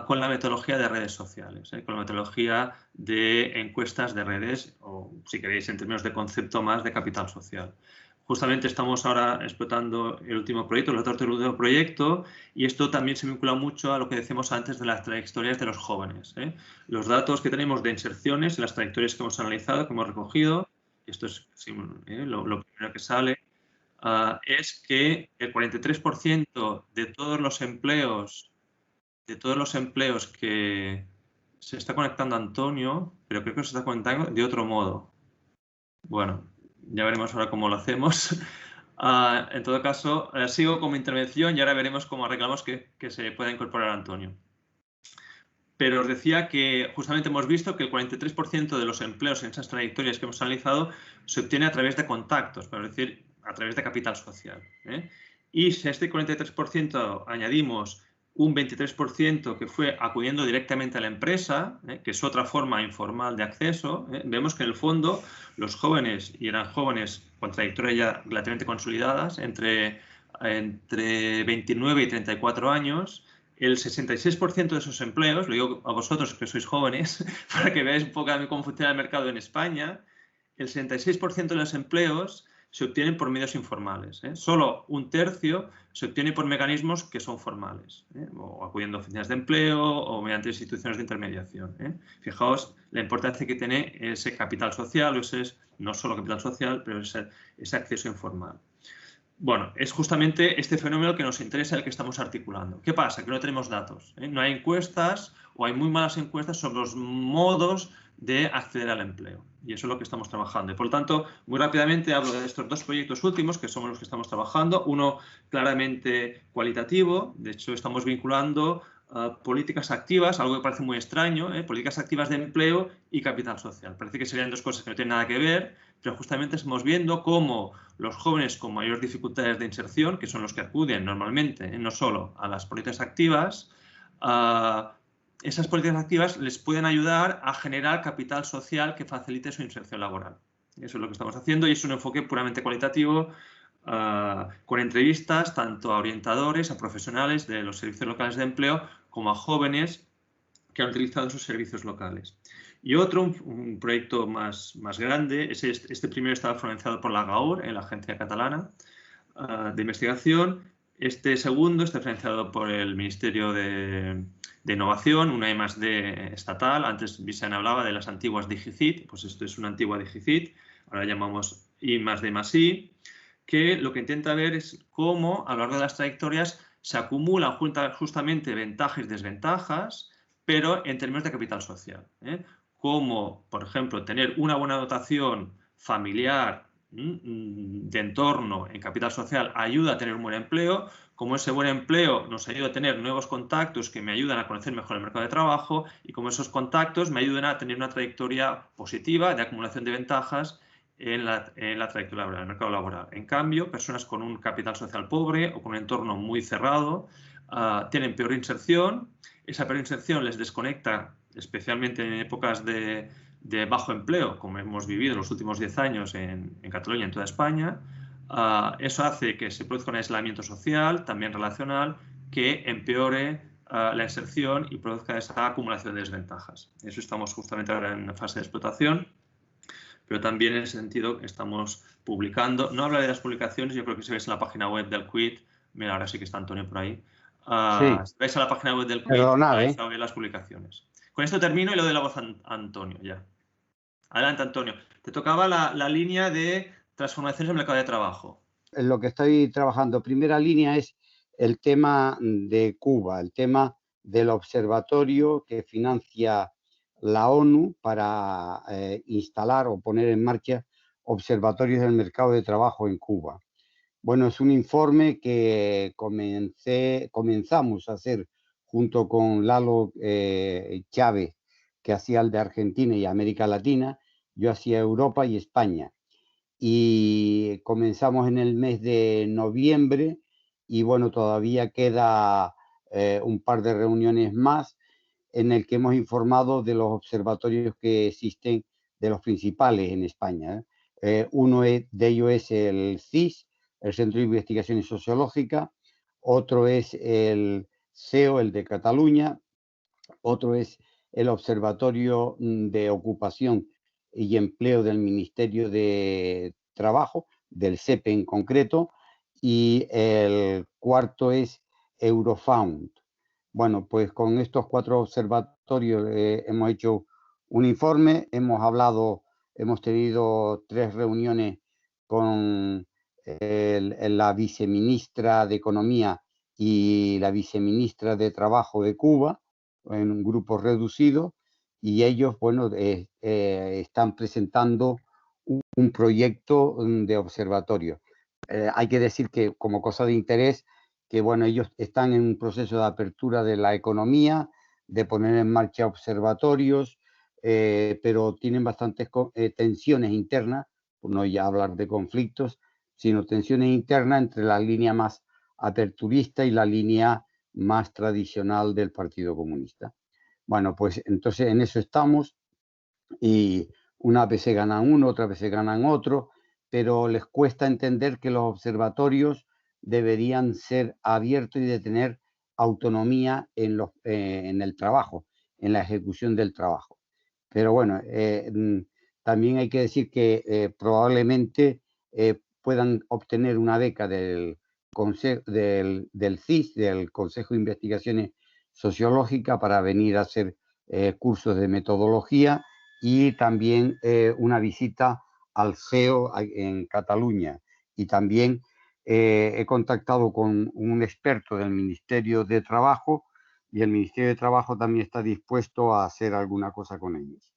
con la metodología de redes sociales, con la metodología de encuestas de redes, o si queréis en términos de concepto más de capital social. Justamente estamos ahora explotando el último proyecto, el último proyecto, y esto también se vincula mucho a lo que decíamos antes de las trayectorias de los jóvenes. Los datos que tenemos de inserciones, las trayectorias que hemos analizado, que hemos recogido, esto es lo primero que sale, es que el 43% de todos los empleos que se está conectando Antonio, pero creo que se está conectando de otro modo. Bueno, ya veremos ahora cómo lo hacemos. En todo caso, sigo con mi intervención y ahora veremos cómo arreglamos que se pueda incorporar Antonio. Pero os decía que justamente hemos visto que el 43% de los empleos en esas trayectorias que hemos analizado se obtiene a través de contactos, es decir, a través de capital social. Y si a este 43% añadimos un 23% que fue acudiendo directamente a la empresa, que es otra forma informal de acceso, vemos que en el fondo los jóvenes, y eran jóvenes con trayectorias ya relativamente consolidadas, entre 29 y 34 años, el 66% de esos empleos, lo digo a vosotros que sois jóvenes, para que veáis un poco cómo funciona el mercado en España, el 66% de los empleos se obtienen por medios informales. Solo un tercio se obtiene por mecanismos que son formales, o acudiendo a oficinas de empleo o mediante instituciones de intermediación. Fijaos la importancia que tiene ese capital social, o ese no solo capital social, pero ese acceso informal. Bueno, es justamente este fenómeno que nos interesa, el que estamos articulando. ¿Qué pasa? Que no tenemos datos. No hay encuestas o hay muy malas encuestas sobre los modos de acceder al empleo. Y eso es lo que estamos trabajando. Y por lo tanto, muy rápidamente hablo de estos dos proyectos últimos, que son los que estamos trabajando. Uno claramente cualitativo. De hecho, estamos vinculando políticas activas, algo que parece muy extraño, políticas activas de empleo y capital social. Parece que serían dos cosas que no tienen nada que ver, pero justamente estamos viendo cómo los jóvenes con mayores dificultades de inserción, que son los que acuden normalmente, no solo a las políticas activas, esas políticas activas les pueden ayudar a generar capital social que facilite su inserción laboral. Eso es lo que estamos haciendo y es un enfoque puramente cualitativo, con entrevistas tanto a orientadores, a profesionales de los servicios locales de empleo, como a jóvenes que han utilizado esos servicios locales. Y otro, un proyecto más grande, este primero estaba financiado por la GAUR, en la Agencia Catalana de Investigación. Este segundo está financiado por el Ministerio de Innovación, una I+D estatal. Antes Vicent hablaba de las antiguas DIGICIT, pues esto es una antigua DIGICIT, ahora llamamos I+D+I, que lo que intenta ver es cómo a lo largo de las trayectorias se acumulan justamente ventajas y desventajas, pero en términos de capital social. Como, por ejemplo, tener una buena dotación familiar de entorno en capital social ayuda a tener un buen empleo, como ese buen empleo nos ayuda a tener nuevos contactos que me ayudan a conocer mejor el mercado de trabajo y como esos contactos me ayudan a tener una trayectoria positiva de acumulación de ventajas en la trayectoria laboral, en el mercado laboral. En cambio, personas con un capital social pobre o con un entorno muy cerrado tienen peor inserción. Esa peor inserción les desconecta, especialmente en épocas de bajo empleo, como hemos vivido en los últimos 10 años en Cataluña y en toda España. Eso hace que se produzca un aislamiento social, también relacional, que empeore la inserción y produzca esa acumulación de desventajas. Eso estamos justamente ahora en fase de explotación, pero también en ese sentido estamos publicando. No hablaré de las publicaciones, yo creo que si veis en la página web del QUIT, mira, ahora sí que está Antonio por ahí. Sí. Si vais a la página web del QUIT, vais a ver las publicaciones. Con esto termino y le doy la voz a Antonio ya. Adelante, Antonio. Te tocaba la línea de transformaciones del mercado de trabajo. En lo que estoy trabajando, primera línea es el tema de Cuba, el tema del observatorio que financia la ONU para instalar o poner en marcha observatorios del mercado de trabajo en Cuba. Bueno, es un informe que comenzamos a hacer junto con Lalo Chávez, que hacía el de Argentina y América Latina, yo hacía Europa y España. Y comenzamos en el mes de noviembre y bueno, todavía queda un par de reuniones más en el que hemos informado de los observatorios que existen, de los principales en España. Uno de ellos es el CIS, el Centro de Investigaciones Sociológicas, otro es el CEO, el de Cataluña, otro es el Observatorio de Ocupación y Empleo del Ministerio de Trabajo, del SEPE en concreto, y el cuarto es Eurofound. Bueno, pues con estos 4 observatorios hemos hecho un informe, hemos tenido 3 reuniones con la viceministra de Economía y la viceministra de Trabajo de Cuba, en un grupo reducido, y ellos, bueno, están presentando un proyecto de observatorio. Hay que decir que, como cosa de interés, que bueno, ellos están en un proceso de apertura de la economía, de poner en marcha observatorios, pero tienen bastantes tensiones internas, por no ya hablar de conflictos, sino tensiones internas entre la línea más aperturista y la línea más tradicional del Partido Comunista. Bueno, pues entonces en eso estamos y una vez se ganan uno, otra vez se ganan otro, pero les cuesta entender que los observatorios deberían ser abiertos y de tener autonomía en el trabajo, en la ejecución del trabajo. Pero bueno, también hay que decir que probablemente puedan obtener una beca del CIS, del Consejo de Investigaciones Sociológicas, para venir a hacer cursos de metodología y también una visita al CEO en Cataluña. Y también he contactado con un experto del Ministerio de Trabajo y el Ministerio de Trabajo también está dispuesto a hacer alguna cosa con ellos.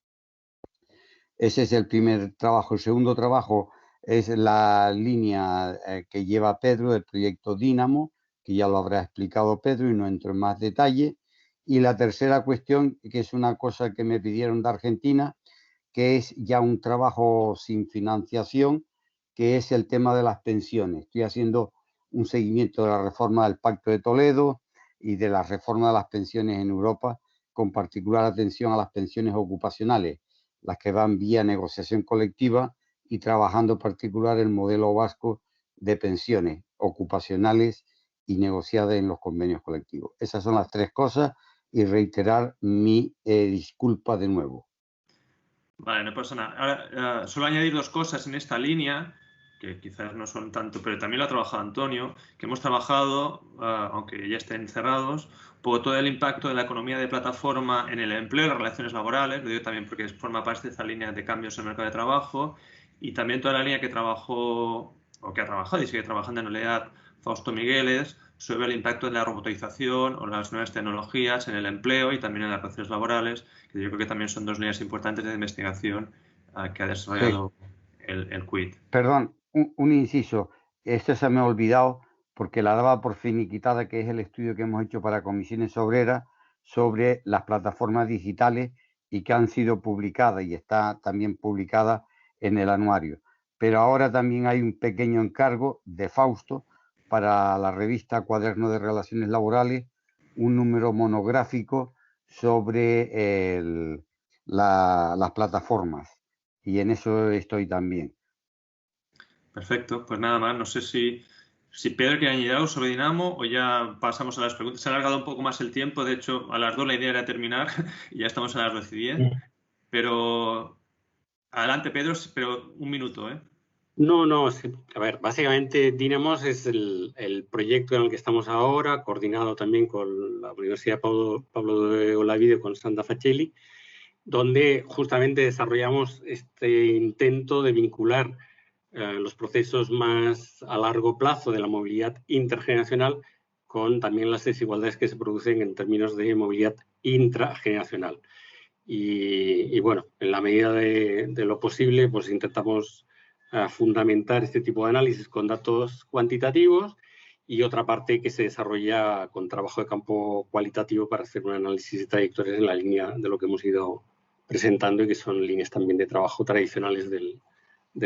Ese es el primer trabajo. El segundo trabajo es la línea que lleva Pedro del proyecto Dínamo, que ya lo habrá explicado Pedro y no entro en más detalle. Y la tercera cuestión, que es una cosa que me pidieron de Argentina, que es ya un trabajo sin financiación, que es el tema de las pensiones. Estoy haciendo un seguimiento de la reforma del Pacto de Toledo y de la reforma de las pensiones en Europa con particular atención a las pensiones ocupacionales, las que van vía negociación colectiva, y trabajando en particular el modelo vasco de pensiones ocupacionales y negociadas en los convenios colectivos. Esas son las tres cosas, y reiterar mi disculpa de nuevo. Vale, no pasa nada. Ahora, solo añadir dos cosas en esta línea, que quizás no son tanto, pero también lo ha trabajado Antonio, que hemos trabajado, aunque ya estén cerrados, un poco todo el impacto de la economía de plataforma en el empleo y las relaciones laborales, lo digo también porque forma parte de esta línea de cambios en el mercado de trabajo, y también toda la línea que trabajó, o que ha trabajado y sigue trabajando en OLEAD, Fausto Migueles, sobre el impacto de la robotización o las nuevas tecnologías en el empleo y también en las relaciones laborales, que yo creo que también son dos líneas importantes de investigación que ha desarrollado el QUIT. Perdón, un inciso. Esto se me ha olvidado porque la daba por finiquitada, que es el estudio que hemos hecho para Comisiones Obreras sobre las plataformas digitales y que han sido publicadas, y está también publicada en el anuario. Pero ahora también hay un pequeño encargo de Fausto para la revista Cuaderno de Relaciones Laborales, un número monográfico sobre las plataformas, y en eso estoy también. Perfecto, pues nada más. No sé si Pedro quiere añadir algo sobre Dinamo o ya pasamos a las preguntas. Se ha alargado un poco más el tiempo, de hecho a las 2 la idea era terminar y ya estamos a las 12:10. Pero adelante, Pedro, pero un minuto, ¿eh? No, a ver, básicamente Dynamos es el proyecto en el que estamos ahora, coordinado también con la Universidad Pablo de Olavide, con Sandra Facelli, donde justamente desarrollamos este intento de vincular los procesos más a largo plazo de la movilidad intergeneracional con también las desigualdades que se producen en términos de movilidad intrageneracional. Y bueno, en la medida de lo posible, pues intentamos fundamentar este tipo de análisis con datos cuantitativos, y otra parte que se desarrolla con trabajo de campo cualitativo para hacer un análisis de trayectorias en la línea de lo que hemos ido presentando y que son líneas también de trabajo tradicionales del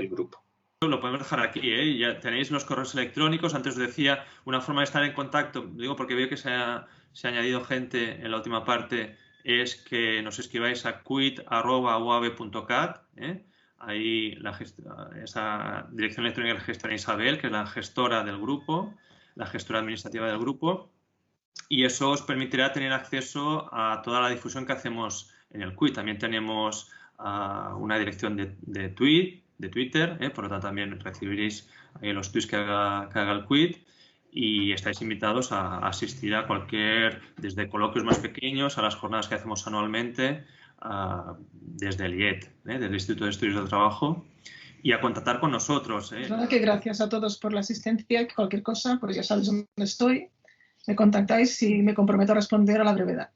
grupo. Lo podemos dejar aquí, ¿eh? Ya tenéis los correos electrónicos. Antes os decía, una forma de estar en contacto, digo porque veo que se ha añadido gente en la última parte, es que nos escribáis a quit@uav.cat, ¿eh? Ahí esa dirección electrónica la gestiona Isabel, que es la gestora del grupo, la gestora administrativa del grupo, y eso os permitirá tener acceso a toda la difusión que hacemos en el QUIT. También tenemos una dirección de Twitter, por lo tanto también recibiréis los tweets que haga el QUIT, y estáis invitados a asistir a desde coloquios más pequeños a las jornadas que hacemos anualmente desde el IET, del Instituto de Estudios del Trabajo, y a contactar con nosotros. Nada, que gracias a todos por la asistencia, que cualquier cosa, pues ya sabéis dónde estoy, me contactáis y me comprometo a responder a la brevedad.